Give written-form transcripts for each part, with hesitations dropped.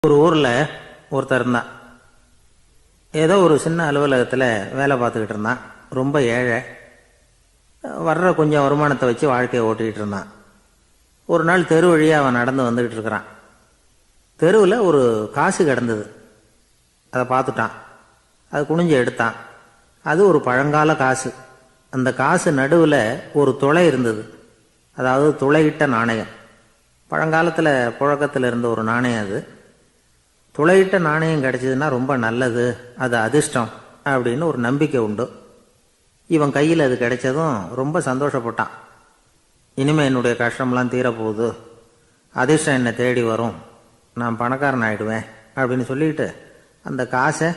ஒரு ஊரில் ஒருத்தர் இருந்தான். ஏதோ ஒரு சின்ன அலுவலகத்தில் வேலை பார்த்துக்கிட்டு இருந்தான். ரொம்ப ஏழை. வர்ற கொஞ்சம் வருமானத்தை வச்சு வாழ்க்கையை ஓட்டிக்கிட்டு இருந்தான். ஒரு நாள் தெரு வழியாக அவன் நடந்து வந்துக்கிட்டு இருக்கிறான். தெருவில் ஒரு காசு கிடந்தது. அதை பார்த்துட்டான். அது குனிஞ்சு எடுத்தான். அது ஒரு பழங்கால காசு. அந்த காசு நடுவில் ஒரு துளை இருந்தது. அதாவது துளையிட்ட நாணயம். பழங்காலத்தில் புழக்கத்தில் இருந்த ஒரு நாணயம் அது. துளையிட்ட நாணயம் கிடைச்சதுன்னா ரொம்ப நல்லது, அது அதிர்ஷ்டம் அப்படின்னு ஒரு நம்பிக்கை உண்டு. இவன் கையில் அது கிடைச்சதும் ரொம்ப சந்தோஷப்பட்டான். இனிமேல் என்னுடைய கஷ்டம்லாம் தீரப்போகுது, அதிர்ஷ்டம் என்னை தேடி வரும், நான் பணக்காரன் ஆகிடுவேன் அப்படின்னு சொல்லிட்டு அந்த காசை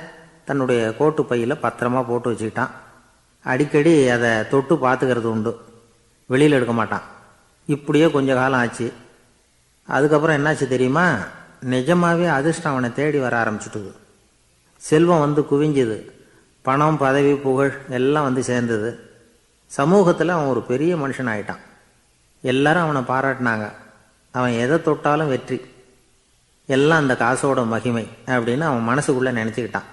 தன்னுடைய கோட்டு பையில் பத்திரமா போட்டு வச்சுக்கிட்டான். அடிக்கடி அதை தொட்டு பார்த்துக்கிறது உண்டு, வெளியில் எடுக்க மாட்டான். இப்படியே கொஞ்ச காலம் ஆச்சு. அதுக்கப்புறம் என்னாச்சு தெரியுமா? நிஜமாவே அதிர்ஷ்டம் அவனை தேடி வர ஆரம்பிச்சுட்டுது. செல்வம் வந்து குவிஞ்சுது. பணம், பதவி, புகழ் எல்லாம் வந்து சேர்ந்தது. சமூகத்தில் அவன் ஒரு பெரிய மனுஷன் ஆயிட்டான். எல்லாரும் அவனை பாராட்டினாங்க. அவன் எதை தொட்டாலும் வெற்றி, எல்லாம் அந்த காசோட மகிமை அப்படின்னு அவன் மனசுக்குள்ளே நினச்சிக்கிட்டான்.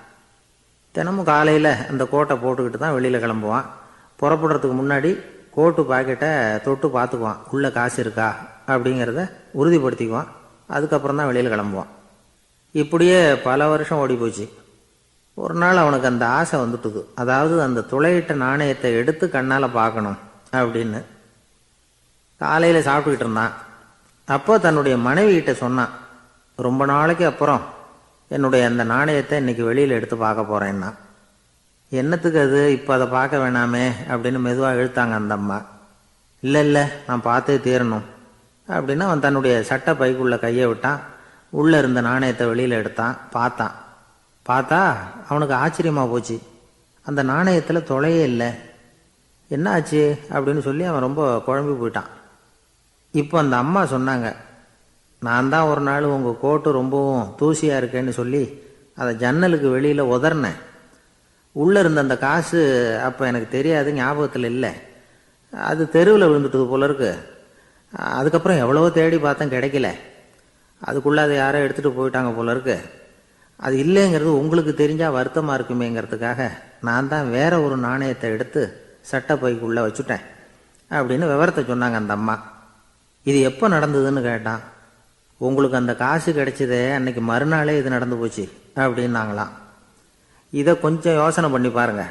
தினமும் காலையில் அந்த கோட்டை போட்டுக்கிட்டு தான் வெளியில் கிளம்புவான். புறப்படுறதுக்கு முன்னாடி கோட்டு பாக்கெட்டை தொட்டு பார்த்துக்குவான், உள்ளே காசு இருக்கா அப்படிங்கிறத உறுதிப்படுத்திக்குவான். அதுக்கப்புறம் தான் வெளியில் கிளம்புவான். இப்படியே பல வருஷம் ஓடி போச்சு. ஒரு நாள் அவனுக்கு அந்த ஆசை வந்துட்டுது. அதாவது அந்த துளையிட்ட நாணயத்தை எடுத்து கண்ணால் பார்க்கணும் அப்படின்னு. காலையில் சாப்பிட்டுக்கிட்டு இருந்தான். அப்போ தன்னுடைய மனைவி கிட்ட சொன்னான், ரொம்ப நாளைக்கு அப்புறம் என்னுடைய அந்த நாணயத்தை இன்னைக்கு வெளியில் எடுத்து பார்க்க போகிறேன்னா. என்னத்துக்கு அது, இப்போ அதை பார்க்க வேணாமே அப்படின்னு மெதுவாக இழுத்தாங்க அந்த அம்மா. இல்லை நான் பார்த்தே தீரணும் அப்படின்னு அவன் தன்னுடைய சட்டை பைக்குள்ளே கையை விட்டான். உள்ளே இருந்த நாணயத்தை வெளியில் எடுத்தான். பார்த்தா அவனுக்கு ஆச்சரியமாக போச்சு. அந்த நாணயத்தில் தொலையே இல்லை. என்ன ஆச்சு அப்படின்னு சொல்லி அவன் ரொம்ப குழம்பி போயிட்டான். இப்போ அந்த அம்மா சொன்னாங்க, நான் தான் ஒரு நாள் உங்கள் கோட்டு ரொம்பவும் தூசியாக இருக்கேன்னு சொல்லி அதை ஜன்னலுக்கு வெளியில் உதறினேன். உள்ளே இருந்த அந்த காசு அப்போ எனக்கு தெரியாது, ஞாபகத்தில் இல்லை. அது தெருவில் விழுந்துட்டது போல இருக்கு. அதுக்கப்புறம் எவ்வளவோ தேடி பார்த்தேன், கிடைக்கல. அதுக்குள்ளே அதை யாரோ எடுத்துகிட்டு போயிட்டாங்க போல இருக்கு. அது இல்லைங்கிறது உங்களுக்கு தெரிஞ்சால் வருத்தமாக இருக்குமேங்கிறதுக்காக நான் தான் வேற ஒரு நாணயத்தை எடுத்து சட்டை பைக்குள்ளே வச்சுட்டேன் அப்படின்னு விவரத்தை சொன்னாங்க அந்த அம்மா. இது எப்போ நடந்ததுன்னு கேட்டான். உங்களுக்கு அந்த காசு கிடைச்சதே அன்னைக்கு மறுநாளே இது நடந்து போச்சு அப்படின்னாங்களாம். இதை கொஞ்சம் யோசனை பண்ணி பாருங்க.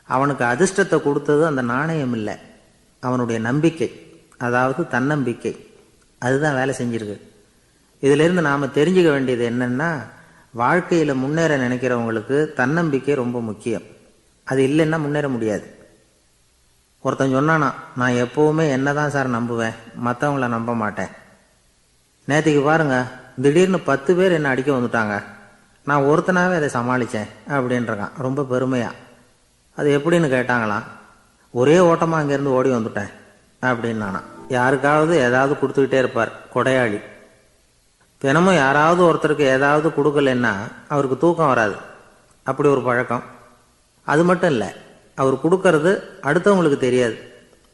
அவனுக்கு அதிர்ஷ்டத்தை கொடுத்தது அந்த நாணயம் இல்லை, அவனுடைய நம்பிக்கை, அதாவது தன்னம்பிக்கை. அதுதான் வேலை செஞ்சிருக்கு. இதிலிருந்து நாம் தெரிஞ்சுக்க வேண்டியது என்னன்னா, வாழ்க்கையில் முன்னேற நினைக்கிறவங்களுக்கு தன்னம்பிக்கை ரொம்ப முக்கியம். அது இல்லைன்னா முன்னேற முடியாது. ஒருத்தன் சொன்னானா, நான் எப்போவுமே என்ன தான் சார் நம்புவேன், மற்றவங்கள நம்ப மாட்டேன். நேற்றுக்கு பாருங்க, திடீர்னு 10 பேர் என்னை அடிக்க வந்துட்டாங்க, நான் ஒருத்தனாவே அதை சமாளித்தேன் அப்படின்றான் ரொம்ப பெருமையாக. அது எப்படின்னு கேட்டாங்களாம். ஒரே ஓட்டமாக அங்கேருந்து ஓடி வந்துட்டேன் அப்படின்னானா. யாருக்காவது ஏதாவது கொடுத்துக்கிட்டே இருப்பார், கொடையாளி. தினமும் யாராவது ஒருத்தருக்கு ஏதாவது கொடுக்கலன்னா அவருக்கு தூக்கம் வராது, அப்படி ஒரு பழக்கம். அது மட்டும் இல்லை, அவர் கொடுக்கறது அடுத்தவங்களுக்கு தெரியாது,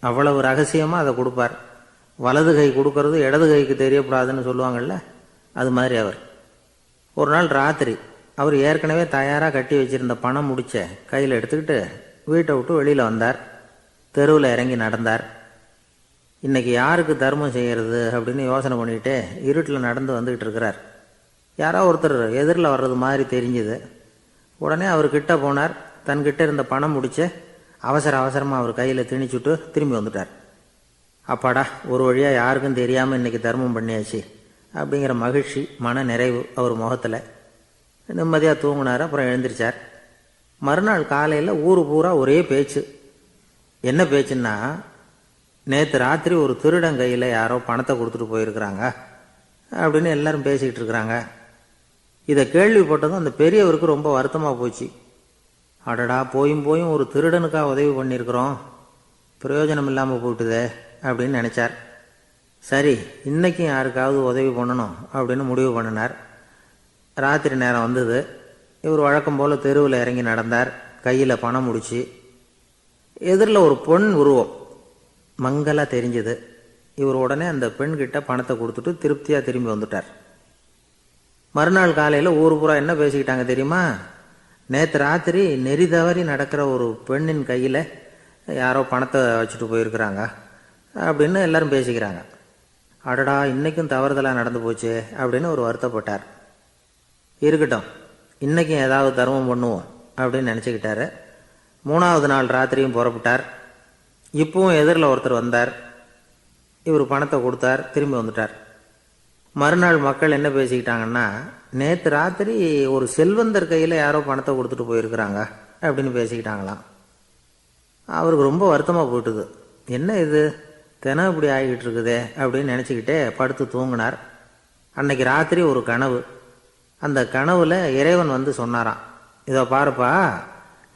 அவ்வளவு ரகசியமாக அதை கொடுப்பார். வலது கை கொடுக்கறது இடது கைக்கு தெரியக்கூடாதுன்னு சொல்லுவாங்கள்ல, அது மாதிரி அவர். ஒரு நாள் ராத்திரி அவர் ஏற்கனவே தயாராக கட்டி வச்சிருந்த பணம் முடிச்ச கையில் எடுத்துக்கிட்டு வீட்டை விட்டு வெளியில் வந்தார். தெருவில் இறங்கி நடந்தார். இன்னைக்கு யாருக்கு தர்மம் செய்கிறது அப்படின்னு யோசனை பண்ணிக்கிட்டே இருட்டில் நடந்து வந்துக்கிட்டு இருக்கிறார். யாரோ ஒருத்தர் எதிரில் வர்றது மாதிரி தெரிஞ்சுது. உடனே அவர் கிட்ட போனார். தன்கிட்ட இருந்த பணம் முடிச்ச அவசரமாக அவர் கையில் திணிச்சுட்டு திரும்பி வந்துட்டார். அப்பாடா, ஒரு வழியாக யாருக்கும் தெரியாமல் இன்னைக்கு தர்மம் பண்ணியாச்சு அப்படிங்கிற மகிழ்ச்சி, மன நிறைவு அவர் முகத்தில். நிம்மதியாக தூங்கினார். அப்புறம் எழுந்திரிச்சார். மறுநாள் காலையில் ஊர் பூரா ஒரே பேச்சு. என்ன பேச்சுன்னா, நேற்று ராத்திரி ஒரு திருடன் கையில் யாரோ பணத்தை கொடுத்துட்டு போயிருக்கிறாங்க அப்படின்னு எல்லாரும் பேசிக்கிட்டு இருக்கிறாங்க. இதை கேள்விப்பட்டதும் அந்த பெரியவருக்கு ரொம்ப வருத்தமாக போச்சு. அடடா, போயும் ஒரு திருடனுக்காக உதவி பண்ணியிருக்கிறோம், பிரயோஜனம் இல்லாமல் போயிட்டுதே அப்படின்னு நினச்சார். சரி, இன்னைக்கும் யாருக்காவது உதவி பண்ணணும் அப்படின்னு முடிவு பண்ணினார். ராத்திரி நேரம் வந்தது. இவர் வழக்கம் போல் தெருவில் இறங்கி நடந்தார். கையில் பணம் முடிச்சு. எதிரில் ஒரு பொன் உருவம் மங்கலாக தெரிஞ்சது. இவர் உடனே அந்த பெண்கிட்ட பணத்தை கொடுத்துட்டு திருப்தியாக திரும்பி வந்துட்டார். மறுநாள் காலையில் ஊர் பூரா என்ன பேசிக்கிட்டாங்க தெரியுமா? நேற்று ராத்திரி நெறி தவறி நடக்கிற ஒரு பெண்ணின் கையில் யாரோ பணத்தை வச்சுட்டு போயிருக்கிறாங்க அப்படின்னு எல்லாரும் பேசிக்கிறாங்க. அடடா, இன்றைக்கும் தவறுதலாக நடந்து போச்சு அப்படின்னு ஒரு வருத்தப்பட்டார். இருக்கட்டும், இன்றைக்கும் ஏதாவது தர்மம் பண்ணுவோம் அப்படின்னு நினச்சிக்கிட்டாரு. 3வது நாள் ராத்திரியும் புறப்பட்டார். இப்பவும் எதிரில் ஒருத்தர் வந்தார். இவர் பணத்தை கொடுத்தார், திரும்பி வந்துட்டார். மறுநாள் மக்கள் என்ன பேசிக்கிட்டாங்கன்னா, நேற்று ராத்திரி ஒரு செல்வந்தர் கையில் யாரோ பணத்தை கொடுத்துட்டு போயிருக்கிறாங்க அப்படின்னு பேசிக்கிட்டாங்களாம். அவருக்கு ரொம்ப வருத்தமாக போயிட்டுது. என்ன இது தினம் இப்படி ஆகிக்கிட்டு இருக்குதே அப்படின்னு நினச்சிக்கிட்டே படுத்து தூங்கினார். அன்னைக்கு ராத்திரி ஒரு கனவு. அந்த கனவுல இறைவன் வந்து சொன்னாராம், இதோ பாருப்பா,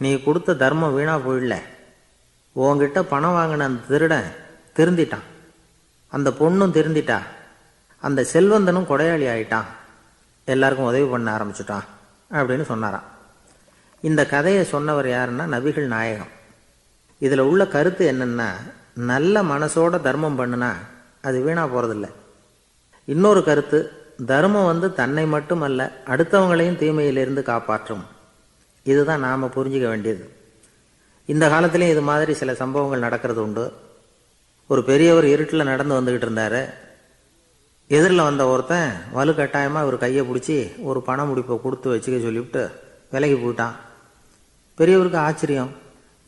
நீ கொடுத்த தர்மம் வீணாக போயிடல. உன்கிட்ட பணம் வாங்கின அந்த திருடன் திருந்திட்டான், அந்த பொண்ணும் திருந்திட்டா, அந்த செல்வந்தனும் கொடையாளி ஆயிட்டான், எல்லாருக்கும் உதவி பண்ண ஆரம்பிச்சுட்டான் அப்படின்னு சொன்னாராம். இந்த கதையை சொன்னவர் யாருன்னா நபிகள் நாயகம். இதில் உள்ள கருத்து என்னன்னா, நல்ல மனசோட தர்மம் பண்ணுனா அது வீணாக போகிறதில்ல. இன்னொரு கருத்து, தர்மம் வந்து தன்னை மட்டுமல்ல அடுத்தவங்களையும் தீமையிலிருந்து காப்பாற்றும். இதுதான் நாம் புரிஞ்சிக்க வேண்டியது. இந்த காலத்திலையும் இது மாதிரி சில சம்பவங்கள் நடக்கிறது உண்டு. ஒரு பெரியவர் இருட்டில் நடந்து வந்துக்கிட்டு இருந்தார். எதிரில் வந்த ஒருத்தன் வலுக்கட்டாயமாக ஒரு கையை பிடிச்சி ஒரு பண முடிப்பை கொடுத்து வச்சுக்க சொல்லிவிட்டு விலகி போயிட்டான். பெரியவருக்கு ஆச்சரியம்,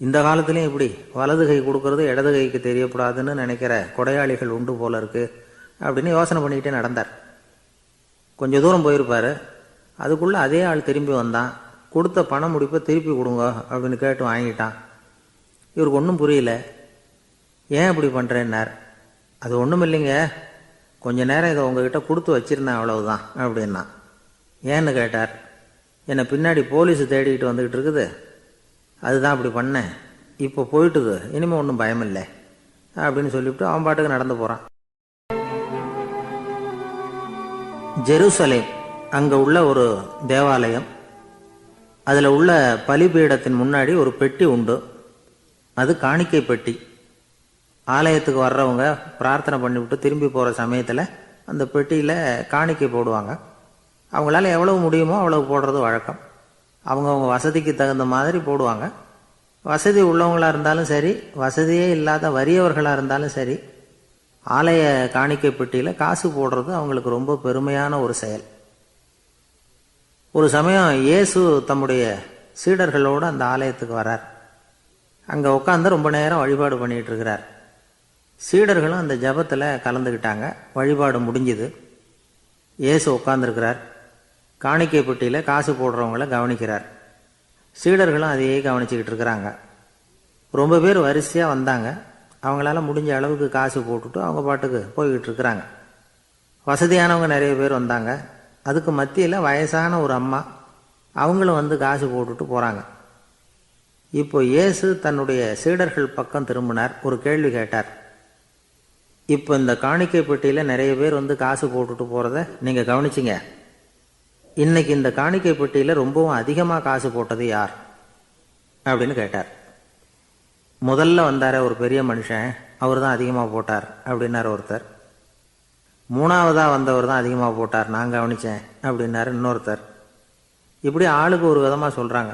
இந்த காலத்துலேயும் இப்படி வலது கை கொடுக்கறது இடது கைக்கு தெரியக்கூடாதுன்னு நினைக்கிற கொடையாளிகள் உண்டு போல இருக்கு அப்படின்னு யோசனை பண்ணிக்கிட்டே நடந்தார். கொஞ்சம் தூரம் போயிருப்பார். அதுக்குள்ளே அதே ஆள் திரும்பி வந்தான். கொடுத்த பண முடிப்பை திருப்பி கொடுங்க அப்படின்னு கேட்டு வாங்கிட்டான். இவருக்கு ஒன்றும் புரியல. ஏன் இப்படி பண்ணுறேன்னார். அது ஒன்றும் இல்லைங்க, கொஞ்ச நேரம் இதை உங்ககிட்ட கொடுத்து வச்சிருந்தேன், அவ்வளவுதான் அப்படின்னா. ஏன்னு கேட்டார். என்னை பின்னாடி போலீஸு தேடிக்கிட்டு வந்துக்கிட்டு இருக்குது, அதுதான் அப்படி பண்ணேன், இப்போ போயிட்டுது, இனிமேல் ஒன்றும் பயமில்லை அப்படின்னு சொல்லிவிட்டு அவன் பாட்டுக்கு நடந்து போகிறான். ஜெருசலேம் அங்கே உள்ள ஒரு தேவாலயம். அதில் உள்ள பலிபீடத்தின் முன்னாடி ஒரு பெட்டி உண்டு. அது காணிக்கை பெட்டி. ஆலயத்துக்கு வர்றவங்க பிரார்த்தனை பண்ணிவிட்டு திரும்பி போகிற சமயத்தில் அந்த பெட்டியில் காணிக்கை போடுவாங்க. அவங்களால எவ்வளவு முடியுமோ அவ்வளவு போடுறது வழக்கம். அவங்கவுங்க வசதிக்கு தகுந்த மாதிரி போடுவாங்க. வசதி உள்ளவங்களாக இருந்தாலும் சரி, வசதியே இல்லாத வறியவர்களாக இருந்தாலும் சரி, ஆலய காணிக்கை பெட்டியில் காசு போடுறது அவங்களுக்கு ரொம்ப பெருமையான ஒரு செயல். ஒரு சமயம் இயேசு தம்முடைய சீடர்களோடு அந்த ஆலயத்துக்கு வரார். அங்கே உட்காந்து ரொம்ப நேரம் வழிபாடு பண்ணிகிட்டு இருக்கிறார். சீடர்களும் அந்த ஜபத்தில் கலந்துக்கிட்டாங்க. வழிபாடு முடிஞ்சுது. இயேசு உட்காந்துருக்கிறார். காணிக்கை பெட்டியில் காசு போடுறவங்கள கவனிக்கிறார். சீடர்களும் அதையே கவனிச்சுக்கிட்டு இருக்கிறாங்க. ரொம்ப பேர் வரிசையாக வந்தாங்க. அவங்களால முடிஞ்ச அளவுக்கு காசு போட்டுட்டு அவங்க பாட்டுக்கு போய்கிட்டு இருக்கிறாங்க. வசதியானவங்க நிறைய பேர் வந்தாங்க. அதுக்கு மத்தியில் வயசான ஒரு அம்மா, அவங்களும் வந்து காசு போட்டுட்டு போகிறாங்க. இப்போ இயேசு தன்னுடைய சீடர்கள் பக்கம் திரும்பினார். ஒரு கேள்வி கேட்டார். இப்போ இந்த காணிக்கை பெட்டியில் நிறைய பேர் வந்து காசு போட்டுட்டு போகிறத நீங்கள் கவனிச்சிங்க. இன்னைக்கு இந்த காணிக்கை பெட்டியில் ரொம்பவும் அதிகமாக காசு போட்டது யார் அப்படின்னு கேட்டார். முதல்ல வந்தார ஒரு பெரிய மனுஷன், அவர் தான் அதிகமாக போட்டார் அப்படின்னார் ஒருத்தர். 3வதாக வந்தவர் தான் அதிகமாக போட்டார், நான் கவனித்தேன் அப்படின்னாரு இன்னொருத்தர். இப்படி ஆளுக்கு ஒரு விதமாக சொல்கிறாங்க.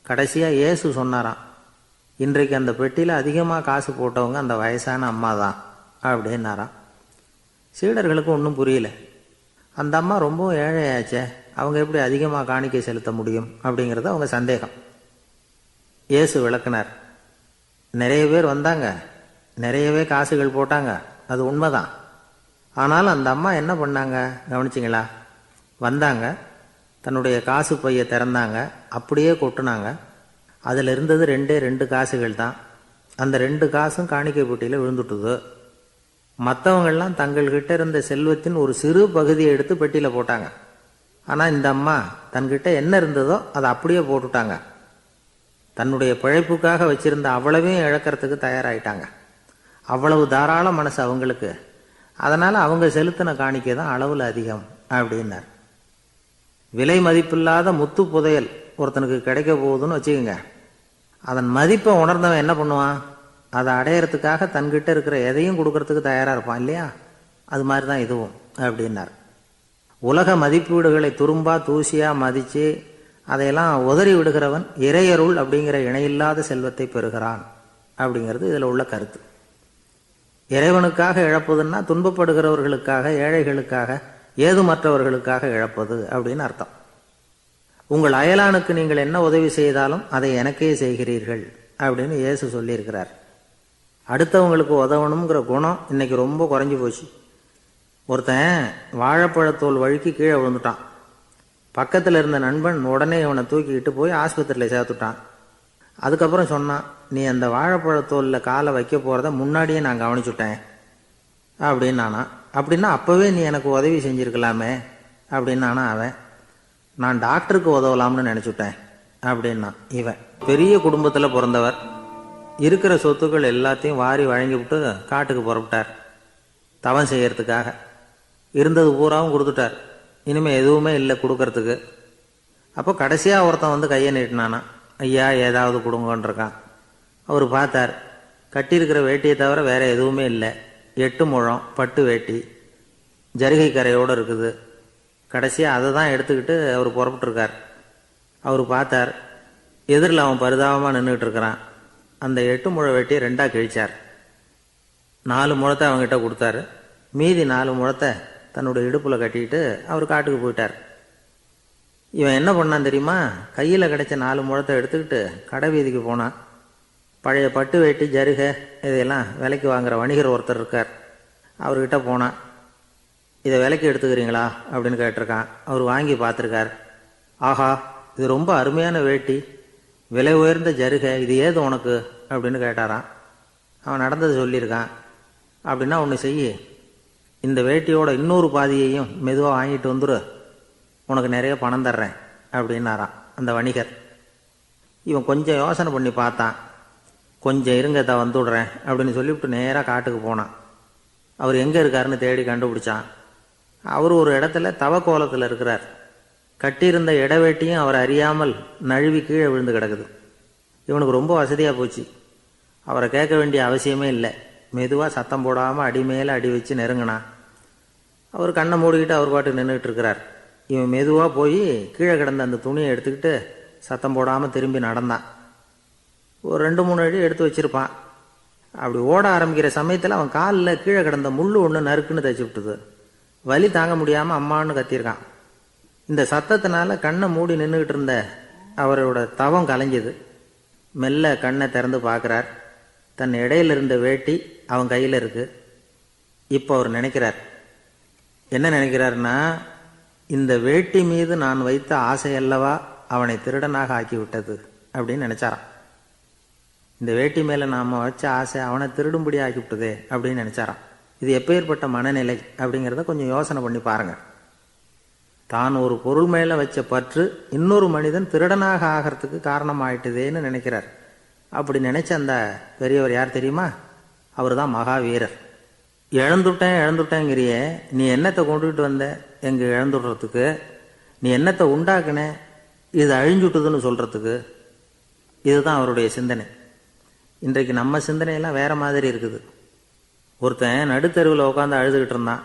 கடைசியாக இயேசு சொன்னாராம், இன்றைக்கு அந்த பெட்டியில் அதிகமாக காசு போட்டவங்க அந்த வயசான அம்மா தான் அப்படின்னாராம். சீடர்களுக்கு ஒன்றும் புரியல. அந்த அம்மா ரொம்ப ஏழையாச்சே, அவங்க எப்படி அதிகமாக காணிக்கை செலுத்த முடியும் அப்படிங்கிறது அவங்க சந்தேகம். இயேசு விளக்குனார். நிறைய பேர் வந்தாங்க, நிறையவே காசுகள் போட்டாங்க, அது உண்மைதான். ஆனால் அந்த அம்மா என்ன பண்ணாங்க கவனிச்சிங்களா? வந்தாங்க, தன்னுடைய காசு பையை திறந்தாங்க, அப்படியே கொட்டுனாங்க. அதில் இருந்தது 2 காசுகள் தான். அந்த 2 காசும் காணிக்கை பெட்டியில் விழுந்துட்டுது. மற்றவங்கள்லாம் தங்கள்கிட்ட இருந்த செல்வத்தின் ஒரு சிறு பகுதியை எடுத்து பெட்டியில் போட்டாங்க. ஆனால் இந்த அம்மா தன்கிட்ட என்ன இருந்ததோ அதை அப்படியே போட்டுட்டாங்க. தன்னுடைய பிழைப்புக்காக வச்சிருந்த அவ்வளவையும் இழக்கிறதுக்கு தயாராகிட்டாங்க. அவ்வளவு தாராள மனசு அவங்களுக்கு. அதனால் அவங்க செலுத்தின காணிக்கை தான் அளவில் அதிகம் அப்படின்னார். விலை மதிப்பில்லாத முத்து புதையல் ஒருத்தனுக்கு கிடைக்க போகுதுன்னு வச்சுக்கோங்க. அதன் மதிப்பை உணர்ந்தவன் என்ன பண்ணுவான்? அதை அடையிறதுக்காக தன்கிட்ட இருக்கிற எதையும் கொடுக்கறதுக்கு தயாராக இருப்பான் இல்லையா? அது மாதிரி தான் இதுவும் அப்படின்னார். உலக மதிப்பீடுகளை துரும்பா தூசியா மதிச்சு அதையெல்லாம் உதறி விடுகிறவன் இறையருள் அப்படிங்கிற இணையில்லாத செல்வத்தை பெறுகிறான் அப்படிங்கிறது இதில் உள்ள கருத்து. இறைவனுக்காக இழப்பதுன்னா துன்பப்படுகிறவர்களுக்காக, ஏழைகளுக்காக, ஏதுமற்றவர்களுக்காக இழப்பது அப்படின்னு அர்த்தம். உங்கள் அயலானுக்கு நீங்கள் என்ன உதவி செய்தாலும் அதை எனக்கே செய்கிறீர்கள் அப்படின்னு இயேசு சொல்லியிருக்கிறார். அடுத்தவங்களுக்கு உதவணுங்கிற குணம் இன்னைக்கு ரொம்ப குறைஞ்சி போச்சு. ஒருத்தன் வாழைப்பழத்தோல் வழுக்கி கீழே விழுந்துட்டான். பக்கத்தில் இருந்த நண்பன் உடனே இவனை தூக்கிக்கிட்டு போய் ஆஸ்பத்திரியில் சேர்த்துட்டான். அதுக்கப்புறம் சொன்னான், நீ அந்த வாழைப்பழத்தோலில் காலை வைக்க போகிறத முன்னாடியே நான் கவனிச்சுட்டேன் அப்படின்னானா. அப்படின்னா அப்போவே நீ எனக்கு உதவி செஞ்சுருக்கலாமே அப்படின்னானா அவன். நான் டாக்டருக்கு உதவலாம்னு நினச்சிட்டேன் அப்படின்னா இவன். பெரிய குடும்பத்தில் பிறந்தவர். இருக்கிற சொத்துக்கள் எல்லாத்தையும் வாரி வழங்கிவிட்டு காட்டுக்கு புறப்பட்டார் தவம் செய்யறதுக்காக. இருந்தது பூராவும் கொடுத்துட்டார். இனிமேல் எதுவுமே இல்லை கொடுக்கறதுக்கு. அப்போ கடைசியாக ஒருத்தன் வந்து கையை நீட்டினானா, ஐயா ஏதாவது கொடுங்கன்றிருக்கான். அவர் பார்த்தார், கட்டியிருக்கிற வேட்டியை தவிர வேற எதுவுமே இல்லை. 8 முழம் பட்டு வேட்டி, ஜரிகை கரையோடு இருக்குது. கடைசியாக அதை தான் எடுத்துக்கிட்டு அவர் புறப்பட்டுருக்கார். அவர் பார்த்தார், எதிரில் அவன் பரிதாபமாக நின்றுட்டு இருக்கிறான். அந்த 8 முழ வேட்டியை 2ஆக கிழிச்சார். 4 முழத்தை அவங்ககிட்ட கொடுத்தாரு. மீதி 4 முழத்தை தன்னுடைய இடுப்பில் கட்டிக்கிட்டு அவர் காட்டுக்கு போயிட்டார். இவன் என்ன பண்ணான் தெரியுமா? கையில் கிடைச்ச 4 முழத்தை எடுத்துக்கிட்டு கடை வீதிக்கு போனான். பழைய பட்டு வேட்டி, ஜருகை இதையெல்லாம் விலைக்கு வாங்குற வணிகர் ஒருத்தர் இருக்கார். அவர்கிட்ட போனான். இதை விலைக்கு எடுத்துக்கிறீங்களா அப்படின்னு கேட்டிருக்கான். அவர் வாங்கி பார்த்துருக்கார். ஆஹா, இது ரொம்ப அருமையான வேட்டி, விலை உயர்ந்த ஜருகை, இது ஏது உனக்கு அப்படின்னு கேட்டாரான். அவன் நடந்தது சொல்லியிருக்கான். அப்படின்னா ஒன்று செய்ய, இந்த வேட்டியோட இன்னொரு பாதியையும் மெதுவாக வாங்கிட்டு வந்துரு, உனக்கு நிறைய பணம் தர்றேன் அப்படின்னாரான் அந்த வணிகர். இவன் கொஞ்சம் யோசனை பண்ணி பார்த்தான். கொஞ்சம் இருங்க, இதை வந்துவிடுறேன் அப்படின்னு சொல்லிவிட்டு நேராக காட்டுக்கு போனான். அவர் எங்கே இருக்காருன்னு தேடி கண்டுபிடிச்சான். அவர் ஒரு இடத்துல தவக்கோலத்தில் இருக்கிறார். கட்டியிருந்த இடவேட்டியும் அவர் அறியாமல் நழுவி கீழே விழுந்து கிடக்குது. இவனுக்கு ரொம்ப வசதியாக போச்சு. அவரை கேட்க வேண்டிய அவசியமே இல்லை. மெதுவாக சத்தம் போடாமல் அடி மேலே அடி வச்சு நெருங்கினான். அவர் கண்ணை மூடிக்கிட்டு அவர் பாட்டுக்கு நின்றுட்டு இருக்கிறார். இவன் மெதுவாக போய் கீழே கிடந்த அந்த துணியை எடுத்துக்கிட்டு சத்தம் போடாமல் திரும்பி நடந்தான். ஒரு 2-3 அடி எடுத்து வச்சிருப்பான். அப்படி ஓட ஆரம்பிக்கிற சமயத்தில் அவன் காலில் கீழே கிடந்த முள்ளு ஒன்று நறுக்குன்னு தைச்சி விட்டுது. வலி தாங்க முடியாமல் அம்மான்னு கத்தியிருக்கான். இந்த சத்தத்தினால கண்ணை மூடி நின்றுக்கிட்டு இருந்த அவரோட தவம் கலைஞ்சது. மெல்ல கண்ணை திறந்து பார்க்குறார். தன் இடையில இருந்த வேட்டி அவன் கையில் இருக்கு. இப்போ அவர் நினைக்கிறார், என்ன நினைக்கிறாருன்னா, இந்த வேட்டி மீது நான் வைத்த ஆசையல்லவா அவனை திருடனாக ஆக்கி விட்டது அப்படின்னு நினைச்சாராம். இந்த வேட்டி மேலே நாம் வச்ச ஆசை அவனை திருடும்படி ஆக்கிவிட்டதே அப்படின்னு நினைச்சாராம். இது எப்பேற்பட்ட மனநிலை அப்படிங்கிறத கொஞ்சம் யோசனை பண்ணி பாருங்கள். தான் ஒரு பொருள் மேலே வச்ச பற்று இன்னொரு மனிதன் திருடனாக ஆகிறதுக்கு காரணமாயிட்டுதேன்னு நினைக்கிறார். அப்படி நினைச்ச அந்த பெரியவர் யார் தெரியுமா? அவர் தான் மகாவீரர். இழந்துட்டேங்கிறியே, நீ என்னத்தை கொண்டுகிட்டு வந்த எங்கே இழந்துடுறதுக்கு? நீ என்னத்தை உண்டாக்குன இது அழிஞ்சுட்டுதுன்னு சொல்கிறதுக்கு? இதுதான் அவருடைய சிந்தனை. இன்றைக்கு நம்ம சிந்தனையெல்லாம் வேற மாதிரி இருக்குது. ஒருத்தன் நடுத்தெருவில் உட்காந்து அழுதுகிட்டு இருந்தான்.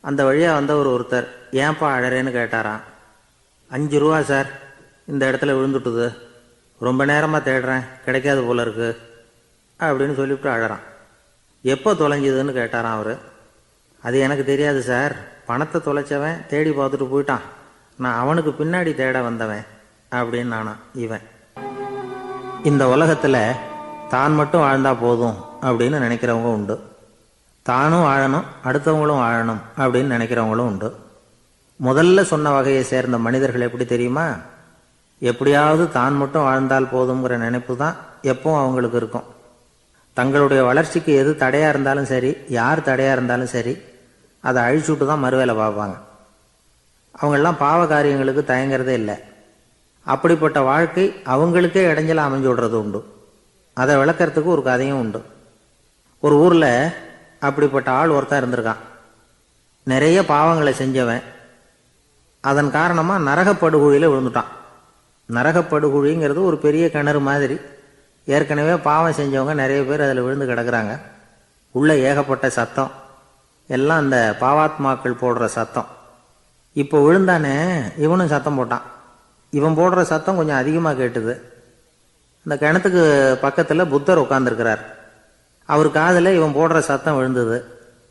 அந்த வழியாக வந்தவர் ஒருத்தர், ஏன்பா அழறேன்னு கேட்டாராம். 5 ரூபா சார், இந்த இடத்துல விழுந்துட்டுது, ரொம்ப நேரமாக தேடுறேன், கிடைக்காது போல இருக்கு அப்படின்னு சொல்லிவிட்டு அழறான். எப்போ தொலைஞ்சுதுன்னு கேட்டாராம் அவர். அது எனக்கு தெரியாது சார், பணத்தை தொலைச்சவன் தேடி பார்த்துட்டு போயிட்டான், நான் அவனுக்கு பின்னாடி தேட வந்தவன் அப்படின்னு நானா இவன். இந்த உலகத்தில் தான் மட்டும் வாழ்ந்தா போதும் அப்படின்னு நினைக்கிறவங்க உண்டு. தானும் வாழணும், அடுத்தவங்களும் வாழணும் அப்படின்னு நினைக்கிறவங்களும் உண்டு. முதல்ல சொன்ன வகையை சேர்ந்த மனிதர்கள் எப்படி தெரியுமா? எப்படியாவது தான் மட்டும் வாழ்ந்தால் போதுங்கிற நினைப்பு தான் எப்பவும் அவங்களுக்கு இருக்கும். தங்களுடைய வளர்ச்சிக்கு எது தடையாக இருந்தாலும் சரி, யார் தடையாக இருந்தாலும் சரி, அதை அழிச்சுட்டு தான் மறுவேலை பார்ப்பாங்க. அவங்கெல்லாம் பாவ காரியங்களுக்கு தயங்கிறதே இல்லை. அப்படிப்பட்ட வாழ்க்கை அவங்களுக்கே இடைஞ்சல அமைஞ்சு விடுறது உண்டு. அதை விளக்கறதுக்கு ஒரு கதையும் உண்டு. ஒரு ஊரில் அப்படிப்பட்ட ஆள் ஒருத்தன் இருந்திருக்கான். நிறைய பாவங்களை செஞ்சவன். அதன் காரணமாக நரகப்படுகுழியில் விழுந்துட்டான். நரகப்படுகுழிங்கிறது ஒரு பெரிய கிணறு மாதிரி. ஏற்கனவே பாவம் செஞ்சவங்க நிறைய பேர் அதில் விழுந்து கிடக்குறாங்க. உள்ள ஏகப்பட்ட சத்தம், எல்லாம் அந்த பாவாத்மாக்கள் போடுற சத்தம். இப்போ விழுந்தானே இவனும் சத்தம் போட்டான். இவன் போடுற சத்தம் கொஞ்சம் அதிகமாக கேட்டுது. இந்த கிணத்துக்கு பக்கத்தில் புத்தர் உட்காந்துருக்கிறார். அவர் காதில் இவன் போடுற சத்தம் விழுந்தது.